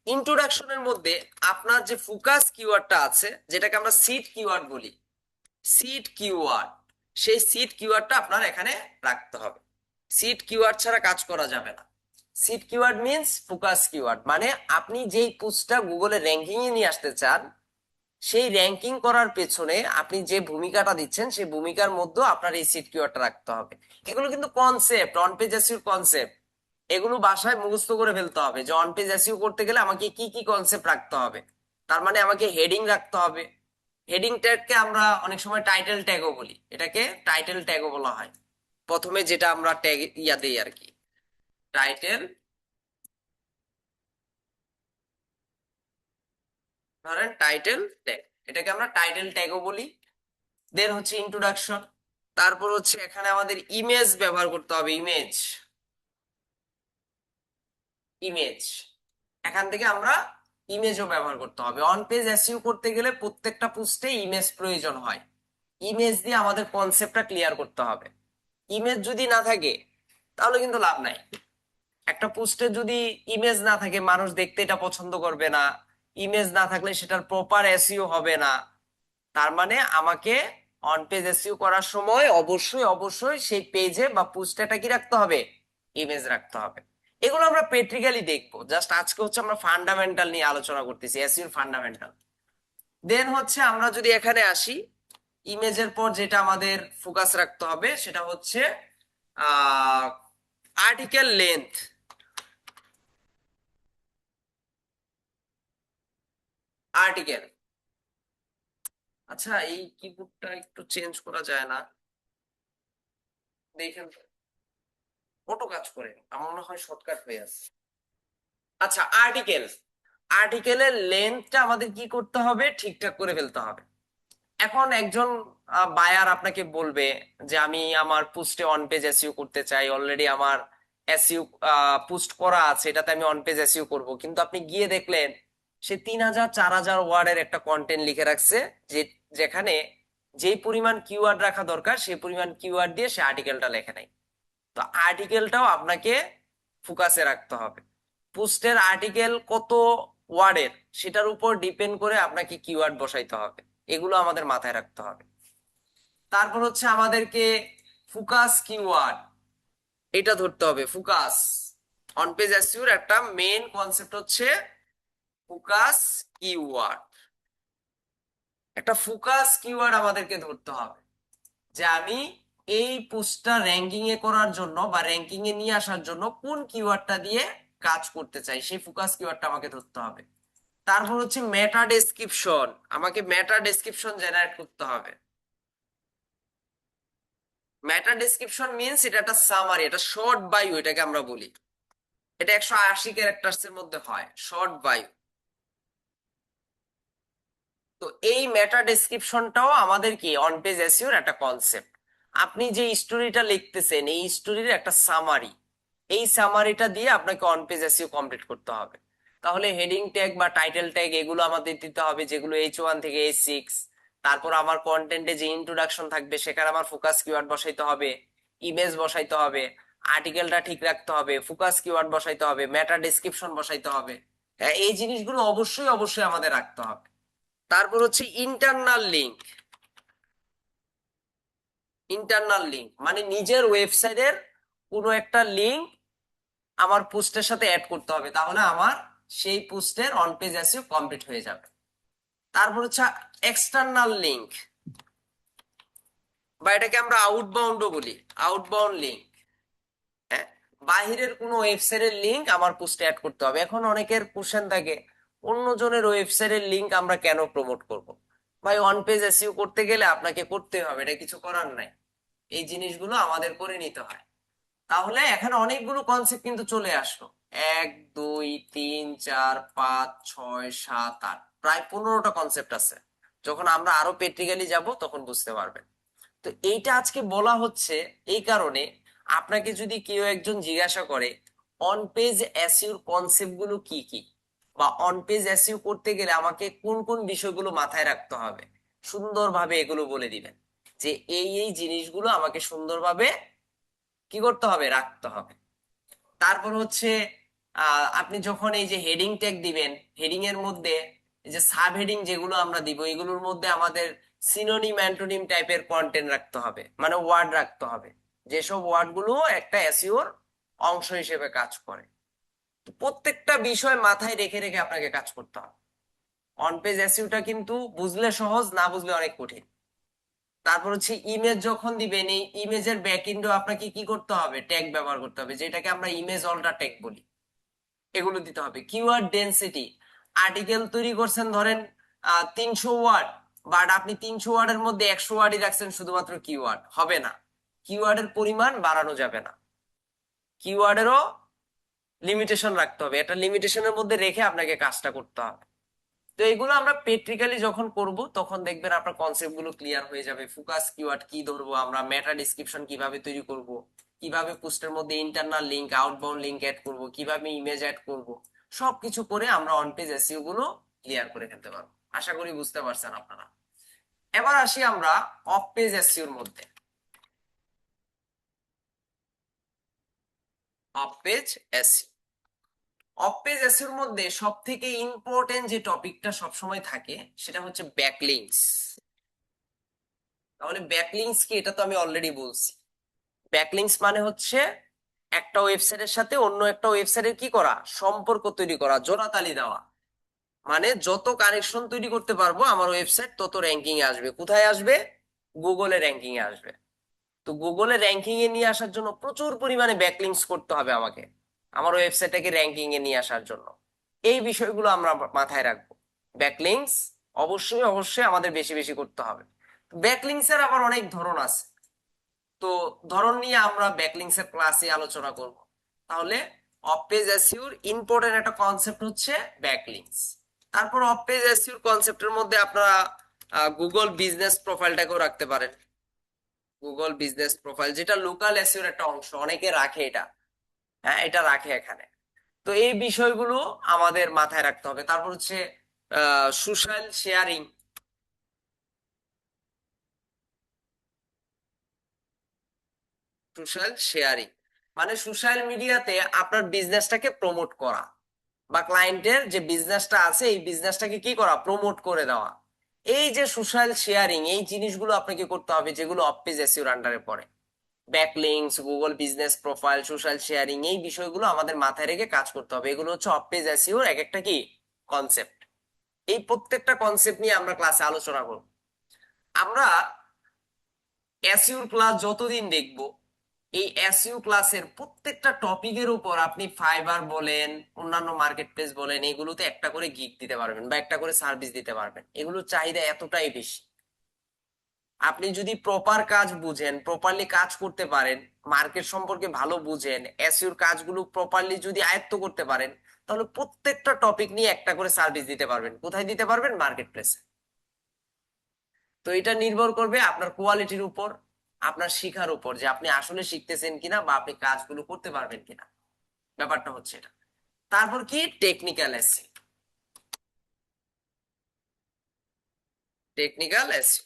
ইন্ট্রোডাকশনের মধ্যে আপনার যে ফোকাস কিওয়ার্ডটা আছে, যেটাকে আমরা সিড কিওয়ার্ড বলি, সিড কিওয়ার্ড, সেই সিড কিওয়ার্ডটা আপনার এখানে রাখতে হবে। সিড কিওয়ার্ড ছাড়া কাজ করা যাবে না। Seed keyword means focus keyword, মানে আপনি যেই পোস্টটা গুগলে র্যাঙ্কিং এ নিয়ে আসতে চান সেই র্যাঙ্কিং করার পেছনে আপনি যে ভূমিকাটা দিচ্ছেন সেই ভূমিকার মধ্যে আপনার এই সিট কিওয়ার্ডটা রাখতে হবে। এগুলো কিন্তু concept, on page SEO concept, এগুলো বাসায় মুখস্থ করে ফেলতে হবে যে অন পেজ এসইও করতে গেলে আমাকে কি কি কনসেপ্ট রাখতে হবে। তার মানে আমাকে হেডিং রাখতে হবে। হেডিং ট্যাগকে আমরা অনেক সময় টাইটেল ট্যাগও বলি, এটাকে টাইটেল ট্যাগও বলা হয়। প্রথমে যেটা আমরা ট্যাগ ইয়া দেই আর কি, টাইটেল, ধরেন টাইটেল ট্যাগ, এটাকে আমরা টাইটেল ট্যাগও বলি। দেন হচ্ছে ইন্ট্রোডাকশন। তারপর হচ্ছে এখানে আমাদের ইমেজ ব্যবহার করতে হবে, ইমেজ, ইমেজ, এখান থেকে আমরা ইমেজও ব্যবহার করতে হবে। অন পেজ এসইও করতে গেলে প্রত্যেকটা পোস্টে ইমেজ প্রয়োজন হয়। ইমেজ দিয়ে আমাদের কনসেপ্টটা ক্লিয়ার করতে হবে। ইমেজ যদি না থাকে তাহলে কিন্তু লাভ নাই। একটা পোস্টে যদি ইমেজ না থাকে মানুষ দেখতে এটা পছন্দ করবে না। ইমেজ না থাকলে সেটার প্রপার এসইও হবে না। তার মানে আমাকে অন পেজ এসইও করার সময় অবশ্যই অবশ্যই সেই পেজে বা পোস্টে কি রাখতে হবে, ইমেজ রাখতে হবে। এগুলো আমরা প্র্যাকটিক্যালি দেখবো, জাস্ট আজকে হচ্ছে আমরা ফান্ডামেন্টাল নিয়ে আলোচনা করতেছি, এসইওর ফান্ডামেন্টাল। দেন হচ্ছে আমরা যদি এখানে আসি, ইমেজের পর যেটা আমাদের ফোকাস রাখতে হবে সেটা হচ্ছে আর্টিকেল লেন্থ। আর্টিকেল, আচ্ছা এই কিবোর্ডটা একটু চেঞ্জ করা যায় না? দেখেন তো, অটো কাজ করে, আমার মনে হয় শর্টকাট হয়ে আছে। আচ্ছা, আর্টিকেল, আর্টিকেলের লেন্থটা আমাদের কি করতে হবে, ঠিকঠাক করে ফেলতে হবে। এখন একজন বায়ার আপনাকে বলবে যে আমি আমার পোস্টে অন পেজ এসইও করতে চাই, অলরেডি আমার এসইও পোস্ট করা আছে, এটাতে আমি অন পেজ এসইও করব, কিন্তু আপনি গিয়ে দেখলেন সে 3000 4000 ওয়ার্ডের একটা কন্টেন্ট লিখে রাখছে, যে যেখানে যেই পরিমাণ কিওয়ার্ড রাখা দরকার সেই পরিমাণ কিওয়ার্ড দিয়ে সে আর্টিকেলটা লেখে নাই। তো আর্টিকেলটাও আপনাকে ফোকাসে রাখতে হবে। পোস্টের আর্টিকেল কত ওয়ার্ডের সেটার উপর ডিপেন্ড করে আপনাকে কিওয়ার্ড বসাইতে হবে, এগুলো আমাদের মাথায় রাখতে হবে। তারপর হচ্ছে আমাদেরকে ফোকাস কিওয়ার্ড, এটা ধরতে হবে। ফোকাস, অন পেজ এসইওর একটা মেইন কনসেপ্ট হচ্ছে ফোকাস কিওয়ার্ড। একটা ফোকাস কিওয়ার্ড আমাদেরকে ধরতে হবে যে আমি এই পোস্টটা র্যাঙ্কিং এ করার জন্য বা র্যাঙ্কিং এ নিয়ে আসার জন্য কোন কিওয়ার্ডটা দিয়ে কাজ করতে চাই, সেই ফোকাস কিওয়ার্ডটা আমাকে ধরতে হবে। তারপর হচ্ছে মেটা ডেসক্রিপশন, আমাকে মেটা ডেসক্রিপশন জেনারেট করতে হবে। মেটা ডেসক্রিপশন মিন্স এটা একটা সামারি, এটা শর্ট বায়ু, এটাকে আমরা বলি। এটা 180 ক্যারেক্টার্স এর মধ্যে হয়, শর্ট বায়ু। তো এই মেটা ডেসক্রিপশনটাও আমাদের কি অন পেজ এসইওর একটা কনসেপ্ট। আপনি যে স্টোরিটা লিখতেছেন এই স্টোরির একটা সামারি, এই সামারিটা দিয়ে আপনাকে অন পেজ এসইও কমপ্লিট করতে হবে। তাহলে হেডিং ট্যাগ বা টাইটেল ট্যাগ এগুলো আমাদের দিতে হবে, যেগুলো H1 থেকে H6। তারপর আমার কন্টেন্টে যে ইন্ট্রোডাকশন থাকবে সেখানে আমার ফোকাস কিওয়ার্ড বসাইতে হবে, ইমেজ বসাইতে হবে, আর্টিকেলটা ঠিক রাখতে হবে, ফোকাস কিওয়ার্ড বসাইতে হবে, মেটা ডেসক্রিপশন বসাইতে হবে। হ্যাঁ, এই জিনিসগুলো অবশ্যই অবশ্যই আমাদের রাখতে হবে। তারপর হচ্ছে ইন্টারনাল লিঙ্ক। ইন্টারনাল লিঙ্ক মানে নিজের ওয়েবসাইটের কোনো একটা লিঙ্ক আমার পোস্টের সাথে অ্যাড করতে হবে, তাহলে আমার সেই পোস্টের অন পেজ এসইও কমপ্লিট হয়ে যাবে। তারপর হচ্ছে এক্সটার্নাল লিঙ্ক, বা এটাকে আমরা আউটবাউন্ডও বলি, আউটবাউন্ড লিঙ্ক। হ্যাঁ, বাহিরের কোনো ওয়েবসাইটের লিঙ্ক আমার পোস্টে অ্যাড করতে হবে। এখন অনেকের কোশ্চেন থাকে, অন্যজনের ওয়েবসাইটের লিঙ্ক আমরা কেন প্রমোট করব? ভাই, অন পেজ এসইও করতে গেলে আপনাকে করতে হবে, এটা কিছু করার নাই। এই জিনিসগুলো আমাদের করে নিতে হয়। তাহলে এখানে অনেকগুলো কনসেপ্ট কিন্তু চলে আসলো। 1 2 3 4 5 6 7 8, প্রায় 15টা কনসেপ্ট আছে। যখন আমরা আরো প্র্যাকটিক্যালি যাব তখন বুঝতে পারবেন। তো এইটা আজকে বলা হচ্ছে এই কারণে, আপনাকে যদি কেউ একজন জিজ্ঞাসা করে অন পেজ এসইওর কনসেপ্ট গুলো কি কি, বা অন পেজ এসইও করতে গেলে আমাকে কোন কোন বিষয়গুলো মাথায় রাখতে হবে, সুন্দরভাবে এগুলো বলে দিবেন যে এই জিনিসগুলো আমাকে সুন্দরভাবে কি করতে হবে, রাখতে হবে। তারপর হচ্ছে আপনি যখন এই যে হেডিং ট্যাগ দিবেন, হেডিং এর মধ্যে এই যে সাব হেডিং যেগুলো আমরা দিব, এগুলোর মধ্যে আমাদের সিনোনিম অ্যান্টোনিম টাইপের কন্টেন্ট রাখতে হবে, মানে ওয়ার্ড রাখতে হবে, যেসব ওয়ার্ড গুলো একটা এসইওর অংশ হিসেবে কাজ করে। তো প্রত্যেকটা বিষয় মাথায় রেখে রেখে আপনাকে কাজ করতে হবে। অন পেজ এসইওটা কিন্তু বুঝলে সহজ, না বুঝলে অনেক কঠিন। তারপর হচ্ছে ইমেজ যখন দিবেন, এই ইমেজের ব্যাকএন্ডও আপনাকে কি করতে হবে, ট্যাগ ব্যবহার করতে হবে, যেটাকে আমরা ইমেজ অল্টার ট্যাগ বলি। এগুলো দিতে হবে। কিওয়ার্ড ডেনসিটি, আর্টিকেল তৈরি করছেন ধরেন 300 ওয়ার্ড, বাট আপনি 300 ওয়ার্ডের মধ্যে 100 ওয়ার্ডই রাখছেন শুধুমাত্র কিওয়ার্ড, হবে না। কিওয়ার্ডের পরিমাণ বাড়ানো যাবে না, কিওয়ার্ডেরও লিমিটেশন রাখতে হবে, এটা লিমিটেশনের মধ্যে রেখে আপনাকে কাজটা করতে হবে। তো এগুলো আমরা প্র্যাকটিক্যালি যখন করব তখন দেখবেন আপনার কনসেপ্ট গুলো ক্লিয়ার হয়ে যাবে। ফোকাস কিওয়ার্ড কি ধরবো আমরা, মেটা ডেসক্রিপশন কিভাবে তৈরি করব, কিভাবে পোস্টের মধ্যে internal link outbound link add করব, কিভাবে ইমেজ অ্যাড করব, সবকিছু করে আমরা অন পেজ এসইও গুলো ক্লিয়ার করে ফেলতে পারবো। আশা করি বুঝতে পারছেন আপনারা। এবার আসি আমরা অফ পেজ এসইওর মধ্যে। Off page SEO, off page এসইওর মধ্যে সব থেকে ইম্পর্টেন্ট যে টপিকটা সবসময় থাকে সেটা হচ্ছে ব্যাকলিংকস। তাহলে ব্যাকলিংকস কি, এটা তো আমি অলরেডি বলছি। ব্যাকলিংকস মানে হচ্ছে একটা ওয়েবসাইটের সাথে অন্য একটা ওয়েবসাইটের কি করা, সম্পর্ক তৈরি করা, জোড়াতালি দেওয়া। মানে যত কানেকশন তৈরি করতে পারবো আমার ওয়েবসাইট তত র্যাঙ্কিং এ আসবে। কোথায় আসবে? গুগলে র্যাঙ্কিং এ আসবে। তো গুগলে র্যাঙ্কিং এ নিয়ে আসার জন্য প্রচুর পরিমাণে ব্যাকলিংকস করতে হবে আমাকে, আমার ওয়েবসাইটটাকে র্যাঙ্কিং এ নিয়ে আসার জন্য। এই বিষয়গুলো আমরা মাথায় রাখবো। ব্যাকলিংকস অবশ্যই অবশ্যই আমাদের বেশি বেশি করতে হবে। ব্যাকলিংকস এর আবার অনেক ধরন আছে, তো ধরন নিয়ে আমরা ব্যাকলিংকস এর ক্লাসে আলোচনা করব। তাহলে অফ পেজ এসইওর ইম্পর্টেন্ট একটা কনসেপ্ট হচ্ছে ব্যাকলিংকস। তারপর অফ পেজ এসইওর কনসেপ্টের মধ্যে আপনারা গুগল বিজনেস প্রোফাইলটাকেও রাখতে পারেন। গুগল বিজনেস প্রোফাইল যেটা লোকাল এসইওর একটা অংশ, অনেকে রাখে এটা, হ্যাঁ এটা রাখে এখানে। তো এই বিষয়গুলো আমাদের মাথায় রাখতে হবে। তারপর হচ্ছে সোশ্যাল শেয়ারিং। সোশ্যাল শেয়ারিং মানে সোশ্যাল মিডিয়াতে আপনার বিজনেসটাকে প্রমোট করা, বা ক্লায়েন্টের যে বিজনেসটা আছে এই বিজনেসটাকে কি করা, প্রমোট করে দেওয়া। এই যে সোশ্যাল শেয়ারিং, এই জিনিসগুলো আপনাকে করতে হবে, যেগুলো অফ পেজ এসইওর আন্ডারে পড়ে। Backlinks, Google business profile, social sharing, এই বিষয়গুলো আমাদের মাথায় রেখে কাজ করতে হবে। এগুলো হচ্ছে অফ পেজ এসইওর এক একটা কি কনসেপ্ট। এই প্রত্যেকটা কনসেপ্ট নিয়ে আমরা ক্লাসে আলোচনা করব। আমরা এসইওর ক্লাস যতদিন দেখব, এই এসইও ক্লাসের প্রত্যেকটা টপিকের উপর আপনি ফাইবার বলেন, অন্যান্য মার্কেট প্লেস বলেন, এগুলোতে একটা করে গিগ দিতে পারবেন বা একটা করে সার্ভিস দিতে পারবেন। এগুলোর চাহিদা এতটাই বেশি। আপনি যদি প্রপার কাজ বুঝেন, প্রপারলি কাজ করতে পারেন, মার্কেট সম্পর্কে ভালো বুঝেন, এসইওর কাজগুলো প্রপারলি যদি আয়ত্ত করতে পারেন, তাহলে প্রত্যেকটা টপিক নিয়ে একটা করে সার্ভিস দিতে পারবেন। কোথায় দিতে পারবেন? মার্কেট প্লেসে। তো এটা নির্ভর করবে আপনার কোয়ালিটির উপর, আপনার শিখার উপর, যে আপনি আসলে শিখতেছেন কিনা বা আপনি কাজগুলো করতে পারবেন কিনা। ব্যাপারটা হচ্ছে এটা। তারপর কি টেকনিক্যাল এসে, টেকনিক্যাল এসে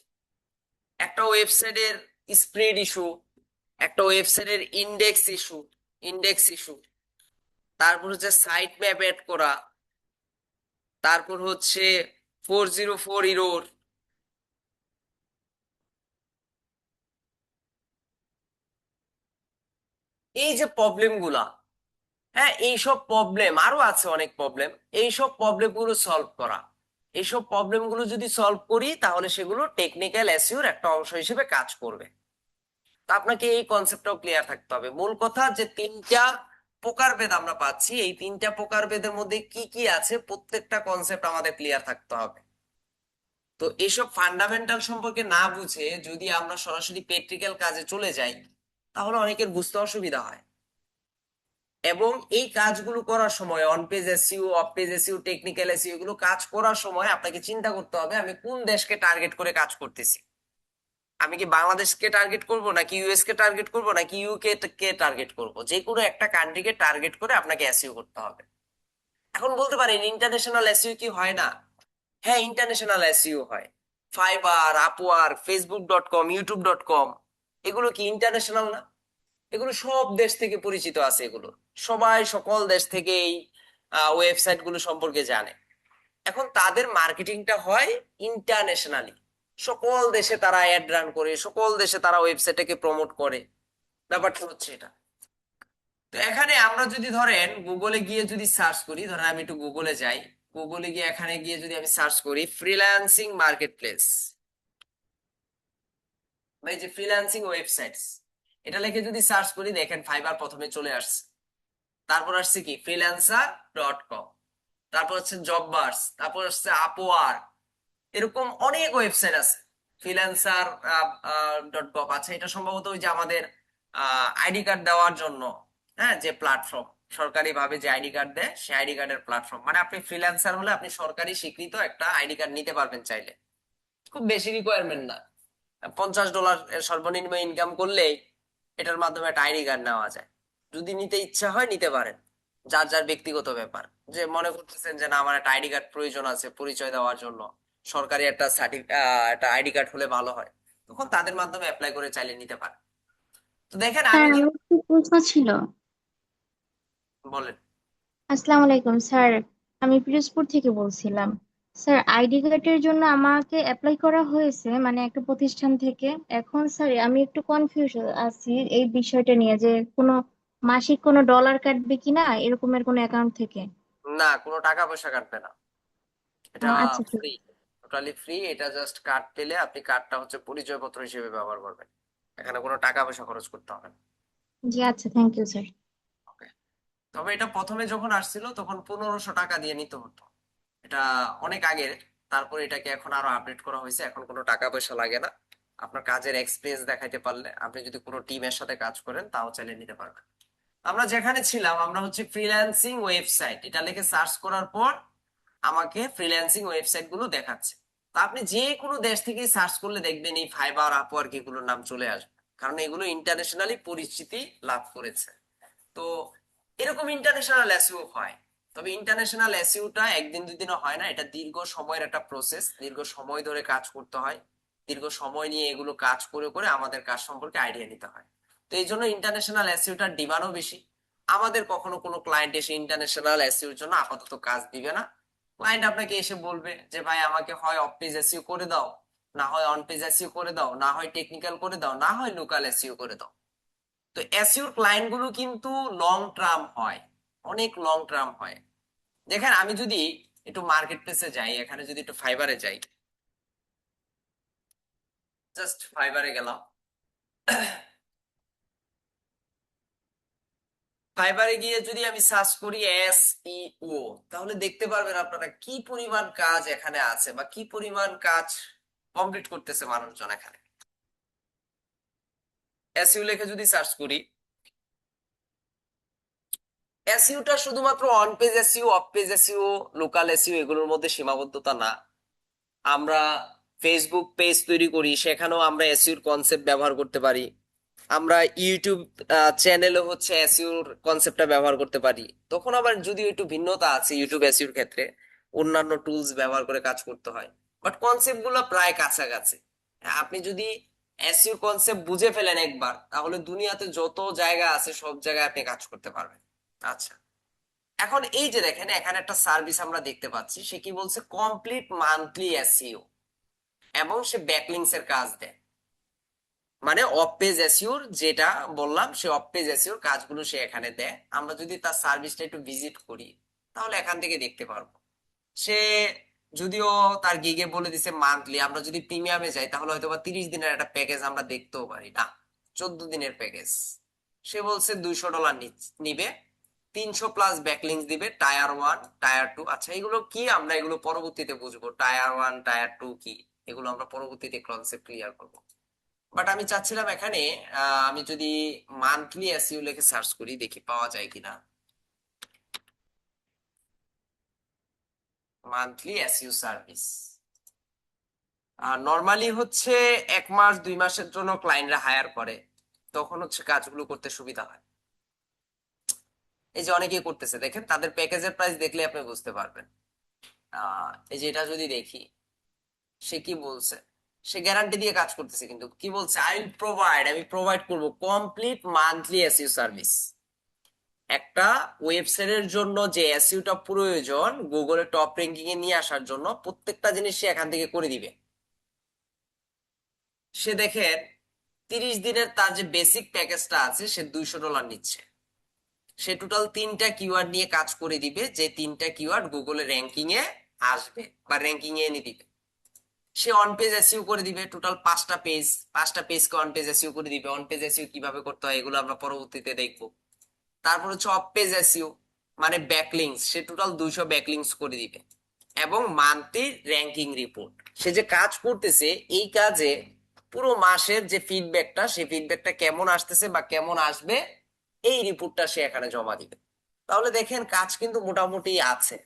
একটা ওয়েবসাইটের স্প্রেড ইস্যু, একটা ওয়েবসাইটের ইন্ডেক্স ইস্যু, তারপর হচ্ছে সাইট ম্যাপ এড করা, তারপর হচ্ছে 404 ইরোর। এই যে প্রবলেম গুলা, হ্যাঁ এইসব প্রবলেম আরো আছে, অনেক প্রবলেম। এইসব প্রবলেম গুলো সলভ করা, এইসব প্রবলেম গুলো যদি সলভ করি তাহলে সেগুলো টেকনিক্যাল এসইওর একটা অংশ হিসেবে কাজ করবে। তো আপনাকে এই কনসেপ্টটাও ক্লিয়ার থাকতে হবে। মূল কথা যে তিনটা প্রকারভেদ আমরা পাচ্ছি, এই তিনটা প্রকারভেদের মধ্যে কি কি আছে প্রত্যেকটা কনসেপ্ট আমাদের ক্লিয়ার থাকতে হবে। তো এইসব ফান্ডামেন্টাল সম্পর্কে না বুঝে যদি আমরা সরাসরি প্র্যাকটিক্যাল কাজে চলে যাই তাহলে অনেকের বুঝতে অসুবিধা হয়। এবং এই কাজগুলো করার সময় on page SEO, off page SEO, technical SEO এগুলো কাজ করার সময় আপনাকে চিন্তা করতে হবে আমি কোন দেশকে টার্গেট করে কাজ করতেছি। আমি কি বাংলাদেশকে টার্গেট করব, নাকি ইউএস কে টার্গেট করব, নাকি ইউকে কে টার্গেট করব? যে কোনো একটা কান্ট্রিকে টার্গেট করে আপনাকে এসইও করতে হবে। এখন বলতে পারেন ইন্টারন্যাশনাল এসইও কি হয় না? হ্যাঁ, ইন্টারন্যাশনাল এসইও হয়। ফাইবার, আপওয়ার্ক, ফেসবুক.কম, ইউটিউব.কম এগুলো কি ইন্টারন্যাশনাল না? এগুলো সব দেশ থেকে পরিচিত আছে, এগুলো সবাই সকল দেশ থেকে এই ওয়েবসাইট গুলো সম্পর্কে জানে। এখন তাদের মার্কেটিংটা হয় ইন্টারন্যাশনালি, সকল দেশে তারা অ্যাড রান করে, সকল দেশে তারা ওয়েবসাইটটাকে প্রমোট করে। ব্যাপারটা হচ্ছে এটা। তো এখানে আমরা যদি ধরেন গুগলে গিয়ে যদি সার্চ করি, ধরেন আমি একটু গুগলে যাই, গুগলে গিয়ে এখানে গিয়ে যদি আমি সার্চ করি ফ্রিল্যান্সিং মার্কেট প্লেস, বা এই যে ফ্রিল্যান্সিং ওয়েবসাইটস, এটা লিখে যদি সার্চ করি, দেখেন ফাইবার প্রথমে চলে আসছে, তারপর আসছে কি freelancer.com, তারপর হচ্ছে জববার্স, তারপর হচ্ছে আপওয়ার্ক, এরকম অনেক ওয়েবসাইট আছে। freelancer.com, আচ্ছা এটা সম্ভবত ওই যে আমাদের আইডি কার্ড দেওয়ার জন্য, হ্যাঁ, যে প্ল্যাটফর্ম সরকারি ভাবে যে আইডি কার্ড দেয় সেই আইডি কার্ডের প্ল্যাটফর্ম, মানে আপনি ফ্রিল্যান্সার হলে আপনি সরকারি স্বীকৃত একটা আইডি কার্ড নিতে পারবেন চাইলে। খুব বেশি রিকোয়ারমেন্ট না, $50 এর সর্বনিম্ন ইনকাম করলেই এটার মাধ্যমে একটা আইডি কার্ড নেওয়া যায়। যদি নিতে ইচ্ছা হয় নিতে পারেন, যার যার ব্যক্তিগত ব্যাপার। যে মনে করতেছেন যে না আমার একটা আইডি কার্ড প্রয়োজন আছে পরিচয় দেওয়ার জন্য, সরকারি একটা একটা আইডি কার্ড হলে ভালো হয়, তখন তাদের মাধ্যমে অ্যাপ্লাই করে চাইলে নিতে পারেন। তো দেখেন স্যার, আমি যে, আমার একটু প্রশ্ন ছিল। বলেন। আসসালামু আলাইকুম স্যার। আমি পিরোজপুর থেকে বলছিলাম। স্যার, আইডি কার্ডের জন্য আমাকে অ্যাপ্লাই করা হয়েছে মানে একটা প্রতিষ্ঠান থেকে। এখন স্যার আমি একটু কনফিউজ আছি এই বিষয়টা নিয়ে, যে কোনো মাসিক কোনো ডলার কাটবে কিনা এরকমের কোনো অ্যাকাউন্ট থেকে। না, কোনো টাকা পয়সা কাটবে না, এটা আচ্ছা ঠিক ফ্রি, টোটালি ফ্রি। এটা জাস্ট কার্ড পেলে আপনি কার্ডটা হচ্ছে পরিচয়পত্র হিসেবে ব্যবহার করবেন, এখানে কোনো টাকা পয়সা খরচ করতে হবে না। জি, আচ্ছা, থ্যাংক ইউ স্যার। ওকে। তবে এটা প্রথমে যখন আসছিল তখন 1500 টাকা দিয়ে নিতে হতো, এটা অনেক আগে। তারপর এটাকে এখন আরো আপডেট করা হয়েছে, এখন কোনো টাকা পয়সা লাগে না। আপনার কাজের এক্সপিরিয়েন্স দেখাইতে পারলে, আপনি যদি কোনো টিমের সাথে কাজ করেন তাও চাইলে নিতে পারবেন। আমরা যেখানে ছিলাম আমরা হচ্ছে ফ্রিল্যান্সিং ওয়েবসাইট, এটা লিখে সার্চ করার পর আমাকে ফ্রিল্যান্সিং ওয়েবসাইট গুলো দেখাচ্ছে। তা আপনি যে কোনো দেশ থেকে সার্চ করলে দেখবেন এই ফাইবার, আপওয়ার্ক এগুলোর নাম চলে আসবে, কারণ এগুলো ইন্টারন্যাশনালি পরিচিতি লাভ করেছে। তো এরকম ইন্টারন্যাশনাল এসইও হয়। তবে ইন্টারন্যাশনাল এসইওটা একদিন দুই দিনও হয় না, এটা দীর্ঘ সময়ের একটা প্রসেস, দীর্ঘ সময় ধরে কাজ করতে হয়, দীর্ঘ সময় নিয়ে এগুলো কাজ করে করে আমাদের কাজ সম্পর্কে আইডিয়া নিতে হয়। তো এই জন্য ইন্টারন্যাশনাল এসইওটার ডিমান্ডও বেশি। আমাদের কখনো কোনো ক্লায়েন্ট এসে ইন্টারন্যাশনাল এসইওর জন্য আপাতত কাজ দিবে না। ক্লায়েন্ট আপনাকে এসে বলবে যে ভাই আমাকে হয় অফ পেজ এসইও করে দাও, না হয় অন পেজ এসইও করে দাও, না হয় টেকনিক্যাল করে দাও, না হয় লোকাল এসইও করে দাও। তো এসইওর ক্লায়েন্ট গুলো কিন্তু লং টার্ম হয়, অনেক লং টার্ম হয়। দেখেন আমি যদি একটু মার্কেট প্লেসে যাই, এখানে যদি একটু ফাইবারে যাই, জাস্ট ফাইবারে গেলাম, ফাইবারে গিয়ে যদি আমি সার্চ করি এসইও, তাহলে দেখতে পারবেন আপনারা কি পরিমাণ কাজ এখানে আছে বা কি পরিমাণ কাজ কমপ্লিট করতেছে মানুষজন এখানে। এসইও লিখে যদি সার্চ করি, এসইওটা শুধুমাত্র on page SEO, off page SEO, local SEO এগুলোর মধ্যে সীমাবদ্ধতা না। আমরা ফেসবুক পেজ তৈরি করি, সেখানেও আমরা এসইওর কনসেপ্ট ব্যবহার করতে পারি। আমরা ইউটিউব চ্যানেলে হচ্ছে এসইওর কনসেপ্টটা ব্যবহার করতে পারি। তখন আবার যদিও একটু ভিন্নতা আছে ইউটিউব এসইওর ক্ষেত্রে, অন্যান্য টুলস ব্যবহার করে কাজ করতে হয়, বাট কনসেপ্ট গুলো প্রায় কাছাকাছি। আপনি যদি এসইওর কনসেপ্ট বুঝে ফেলেন একবার, তাহলে দুনিয়াতে যত জায়গা আছে সব জায়গায় আপনি কাজ করতে পারবেন। আচ্ছা, এখন এই যে দেখেন এখানে একটা সার্ভিস আমরা দেখতে পাচ্ছি, সে কি বলছে কমপ্লিট মান্থলি এসইও, এবং সে ব্যাকলিংস এর কাজ দেয়। মানে অফ পেজ এসইওর যেটা বললাম, সে অফ পেজ এসইওর কাজগুলো সে এখানে দেয়। আমরা যদি তার সার্ভিসটা একটু ভিজিট করি তাহলে এখান থেকে দেখতে পারবো। সে যদিও তার গিগে বলে দিছে মান্থলি, আমরা যদি প্রিমিয়ামে যাই তাহলে হয়তো বা 30 দিনের একটা প্যাকেজ আমরা দেখতেও পারি না, 14 দিনের প্যাকেজ। সে বলছে $200 নিবে, 300+ ব্যাকলিংস দিবে, টায়ার 1, টায়ার 2। আচ্ছা এগুলো কি, আমরা এগুলো পরবর্তীতে বুঝবো, টায়ার 1 টায়ার 2 কি। এগুলো আমরা পরবর্তীতে কনসেপ্ট ক্লিয়ার করব। বাট আমি চাচ্ছিলাম এখানে আমি যদি মান্থলি এসইউ লিখে সার্চ করি, দেখি পাওয়া যায় কিনা। মান্থলি এসইউ সার্ভিস নর্মালি হচ্ছে 1 মাস 2 মাসের জন্য ক্লায়েন্টরা হায়ার করে, তখন হচ্ছে কাজগুলো করতে সুবিধা হয়। এই যে অনেকেই করতেছে, দেখেন তাদের প্যাকেজের প্রাইস দেখলে আপনি বুঝতে পারবেন। এই যে এটা যদি দেখি, সে কি বলছে, সে গ্যারান্টি দিয়ে কাজ করতেছে, কিন্তু কি বলছে, আই উইল প্রোভাইড, আমি প্রোভাইড করব কমপ্লিট মান্থলি এসইউ সার্ভিস। একটা ওয়েবসাইটের জন্য যে এসইউটা প্রয়োজন গুগলে টপ র্যাঙ্কিং এ নিয়ে আসার জন্য, প্রত্যেকটা জিনিস সে এখান থেকে করে দিবে। সে দেখেন 30 দিনের তার যে বেসিক প্যাকেজটা আছে সে $200 নিচ্ছে। সে টোটাল 3টা কিওয়ার্ড নিয়ে কাজ করে দিবে, যে 3টা কিওয়ার্ড গুগলে র্যাঙ্কিং এ আসবে বা র্যাঙ্কিং এ এনে দিবে। সে অন পেজ এসইও করে দিবে, টোটাল 5টা পেজ, 5টা পেজকে অন পেজ এসইও করে দিবে। অন পেজ এসইও কিভাবে করতে হয় এগুলো আমরা পরবর্তীতে দেখবো। তারপর হচ্ছে অফ পেজ এসইও, মানে ব্যাকলিংস, সে টোটাল 200 ব্যাকলিংস করে দিবে। এবং মান্থলি র্যাঙ্কিং রিপোর্ট, সে যে কাজ করতেছে এই কাজে পুরো মাসের যে ফিডব্যাকটা, সেই ফিডব্যাকটা কেমন আসতেছে বা কেমন আসবে, এই রিপোর্টটা সে এখানে জমা দিবে। তাহলে দেখেন কাজ কিন্তু মোটামুটি আছে।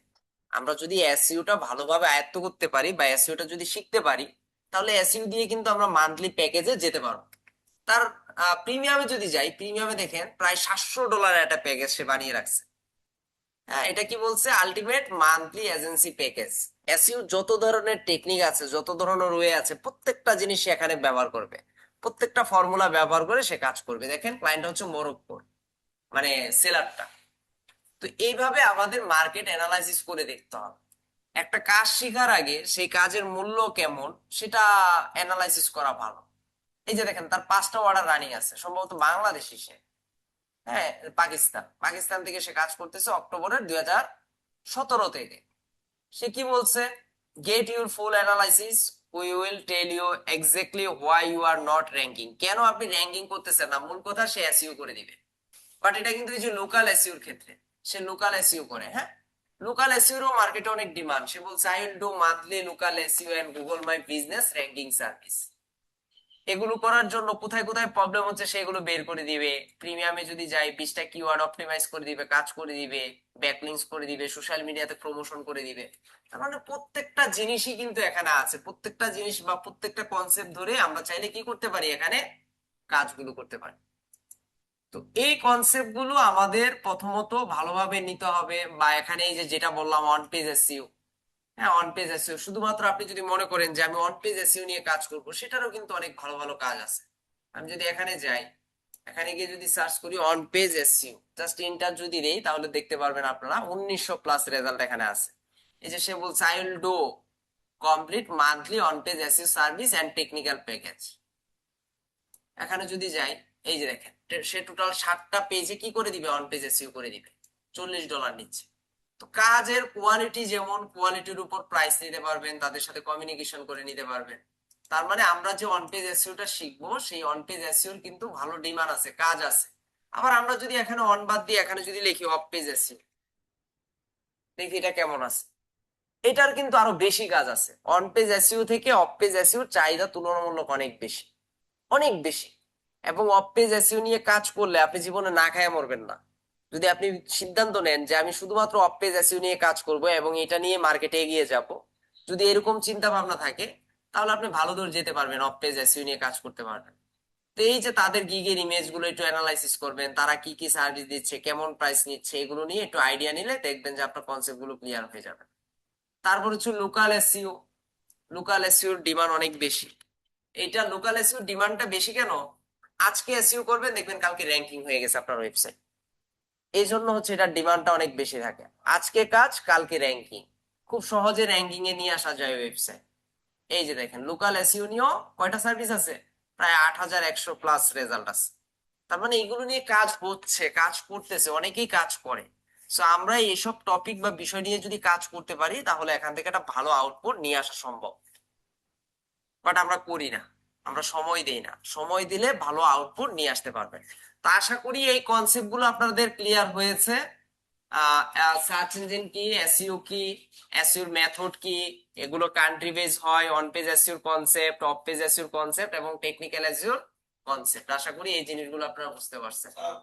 আমরা যদি এসইওটা ভালোভাবে আয়ত্ত করতে পারি বা এসইওটা যদি শিখতে পারি, তাহলে এসইও দিয়ে কিন্তু আমরা মান্থলি প্যাকেজে যেতে পারবো। তার প্রিমিয়ামে যদি যাই, প্রিমিয়ামে দেখেন প্রায় $700 একটা প্যাকেজ সে বানিয়ে রাখছে। হ্যাঁ, এটা কি বলছে, ultimate monthly agency package. SEO যত ধরনের টেকনিক আছে, যত ধরনের ওয়ে আছে, প্রত্যেকটা জিনিস সে এখানে ব্যবহার করবে, প্রত্যেকটা ফর্মুলা ব্যবহার করে সে কাজ করবে। দেখেন ক্লায়েন্ট হচ্ছে মরক্কোর, মানে সেলারটা। তো এইভাবে আমাদের মার্কেট অ্যানালাইসিস করে দেখতে হবে। একটা কাজ শেখার আগে সেই কাজের মূল্য কেমন সেটা অ্যানালাইসিস করা ভালো। এই যে দেখেন তার 5টা অর্ডার রানিং আছে, সম্ভবত বাংলাদেশি সে, হ্যাঁ পাকিস্তান, পাকিস্তান থেকে সে কাজ করতেছে অক্টোবরের 2017 থেকে। সে কি বলছে, get your full analysis, we will tell you exactly why you are not ranking. কেন আপনি র্যাঙ্কিং করতেছেন না, মূল কথা সে এসইও করে দিবে। বাট এটা কিন্তু এই যে লোকাল এসইওর ক্ষেত্রে, সে লোকাল এসইও করে। হ্যাঁ, লোকাল এসইওর মার্কেটে অনেক ডিমান্ড। সে বলছে I will do monthly local SEO and Google my business ranking service. এগুলো করার জন্য কোথায় কোথায় প্রবলেম হচ্ছে সেগুলো বের করে দিবে। প্রিমিয়ামে যদি যাই, 20টা কিওয়ার্ড অপটিমাইজ করে দিবে, কাজ করে দিবে, ব্যাকলিংস করে দিবে, সোশ্যাল মিডিয়াতে প্রমোশন করে দিবে। তার মানে প্রত্যেকটা জিনিসই কিন্তু এখানে আছে। প্রত্যেকটা জিনিস বা প্রত্যেকটা কনসেপ্ট ধরে আমরা চাইলে কি করতে পারি, এখানে কাজগুলো করতে পারি। তো এই কনসেপ্ট গুলো আমাদের প্রথমত ভালোভাবে নিতে হবে। বা এখানে এই যে যেটা বললাম অন পেজ এসইও, হ্যাঁ অন পেজ এসইও শুধুমাত্র আপনি যদি মনে করেন যে আমি অন পেজ এসইও নিয়ে কাজ করব, সেটারও কিন্তু অনেক ভালো ভালো কাজ আছে। আমি যদি এখানে যাই, এখানে গিয়ে যদি সার্চ করি on page SEO, just inter যদি দেই, তাহলে দেখতে পারবেন আপনারা 1900+ রেজাল্ট এখানে আছে। এই যে সে বলছে I will do complete monthly on page SEO service and technical package. এখানে যদি যাই, এই যে দেখেন সে টোটাল 7টা পেজে কি করে দিবে, অন পেজ এসইও করে দিবে, $40 নিচ্ছে। তো কাজের কোয়ালিটি যেমন, কোয়ালিটির উপর প্রাইস নিতে পারবেন, তাদের সাথে কমিউনিকেশন করে নিতে পারবেন। তার মানে আমরা যে অন পেজ এসইওটা শিখবো, সেই অন পেজ এসইওর কিন্তু ভালো ডিমান্ড আছে, কাজ আছে। আবার আমরা যদি এখানে অন বাদ দিয়ে এখানে যদি লিখি অফ পেজ এসইও, দেখি এটা কেমন আছে। এটার কিন্তু আরো বেশি কাজ আছে। অন পেজ এসইও থেকে অফ পেজ এসইওর চাহিদা তুলনামূলক অনেক বেশি, অনেক বেশি। এবং অফ পেজ এসইও নিয়ে কাজ করলে আপনি জীবনে না খায় মরবেন না। যদি আপনি সিদ্ধান্ত নেন যে আমি শুধুমাত্র অফ পেজ এসইও নিয়ে কাজ করব এবং এটা নিয়ে মার্কেটে এগিয়ে যাব, যদি এরকম চিন্তা ভাবনা থাকে, তাহলে আপনি ভালো দূর যেতে পারবেন, অফ পেজ এসইও নিয়ে কাজ করতে পারবেন। তো এই যে তাদের গিগের ইমেজ গুলো একটু অ্যানালাইসিস করবেন, তারা কি কি সার্ভিস দিচ্ছে, কেমন প্রাইস নিচ্ছে, এগুলো নিয়ে একটু আইডিয়া নিলে দেখবেন যে আপনার কনসেপ্ট গুলো ক্লিয়ার হয়ে যাবে। তারপর হচ্ছে লোকাল এসইও। লোকাল এসইওর ডিমান্ড অনেক বেশি। এইটা লোকাল এসইও ডিমান্ডটা বেশি কেন, আজকে এসইও করবেন দেখবেন কালকে র্যাঙ্কিং হয়ে গেছে আপনার ওয়েবসাইট। এই জন্য হচ্ছে এটার ডিমান্ডটা অনেক বেশি থাকে। আজকে কাজ কালকে র্যাঙ্কিং, খুব সহজে র্যাঙ্কিং এ নিয়ে আসা যায় ওয়েবসাইট। এই যে দেখেন লোকাল এসইও নিয়েও কয়টা সার্ভিস আছে, প্রায় 8100+ রেজাল্ট আছে। তার মানে এগুলো নিয়ে কাজ হচ্ছে, কাজ করতেছে, অনেকেই কাজ করে। সো আমরা এইসব টপিক বা বিষয় নিয়ে যদি কাজ করতে পারি, তাহলে এখান থেকে একটা ভালো আউটপুট নিয়ে আসা সম্ভব। বাট আমরা করি না, আমরা সময় দেই না। সময় দিলে ভালো আউটপুট নিয়ে আসতে পারবেন। তা আশা করি এই কনসেপ্ট গুলো আপনাদের ক্লিয়ার হয়েছে। সার্চ ইঞ্জিন কি, এসইও কি, এসইওর মেথড কি, এগুলো কান্ট্রি বেজ হয়, অন পেজ এসইওর কনসেপ্ট, অফ পেজ এসইওর কনসেপ্ট এবং টেকনিক্যাল এসইওর কনসেপ্ট। আশা করি এই জিনিসগুলো আপনারা বুঝতে পারছেন। স্যার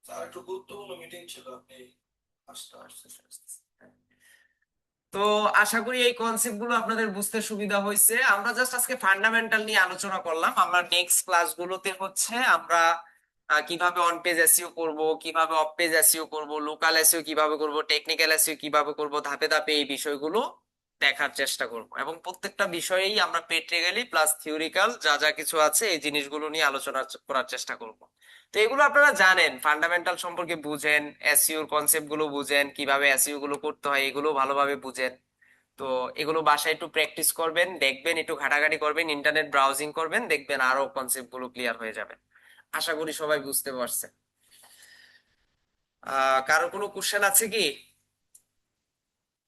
স্যার একটু গুরুত্বপূর্ণ মিটিং ছিল, আপনি আসতে তো আশা করি এই কনসেপ্ট গুলো আপনাদের বুঝতে সুবিধা হয়েছে। আমরা জাস্ট আজকে ফান্ডামেন্টাল নিয়ে আলোচনা করলাম। আমরা নেক্সট ক্লাসগুলোতে হচ্ছে আমরা কিভাবে অন পেজ এসইও করব, কিভাবে অফ পেজ এসইও করব, লোকাল এসইও কিভাবে করব, টেকনিক্যাল এসইও কিভাবে করব, ধাপে ধাপে এই বিষয়গুলো দেখার চেষ্টা করব এবং প্রত্যেকটা বিষয়েই আমরা প্র্যাকটিক্যালি প্লাস থিওরিক্যাল যা যা কিছু আছে এই জিনিসগুলো নিয়ে আলোচনা করার চেষ্টা করব। তো এগুলো আপনারা জানেন, ফান্ডামেন্টাল সম্পর্কে বুঝেন, এসইওর কনসেপ্ট গুলো বুঝেন, কিভাবে এসইও গুলো করতে হয় এগুলো ভালোভাবে বুঝেন। তো এগুলো বাসায় একটু প্র্যাকটিস করবেন, দেখবেন, একটু ঘাটাঘাটি করবেন, ইন্টারনেট ব্রাউজিং করবেন, দেখবেন আরো কনসেপ্ট গুলো ক্লিয়ার হয়ে যাবে। আশা করি সবাই বুঝতে পারছে। কারো কোনো কোশ্চেন আছে কি?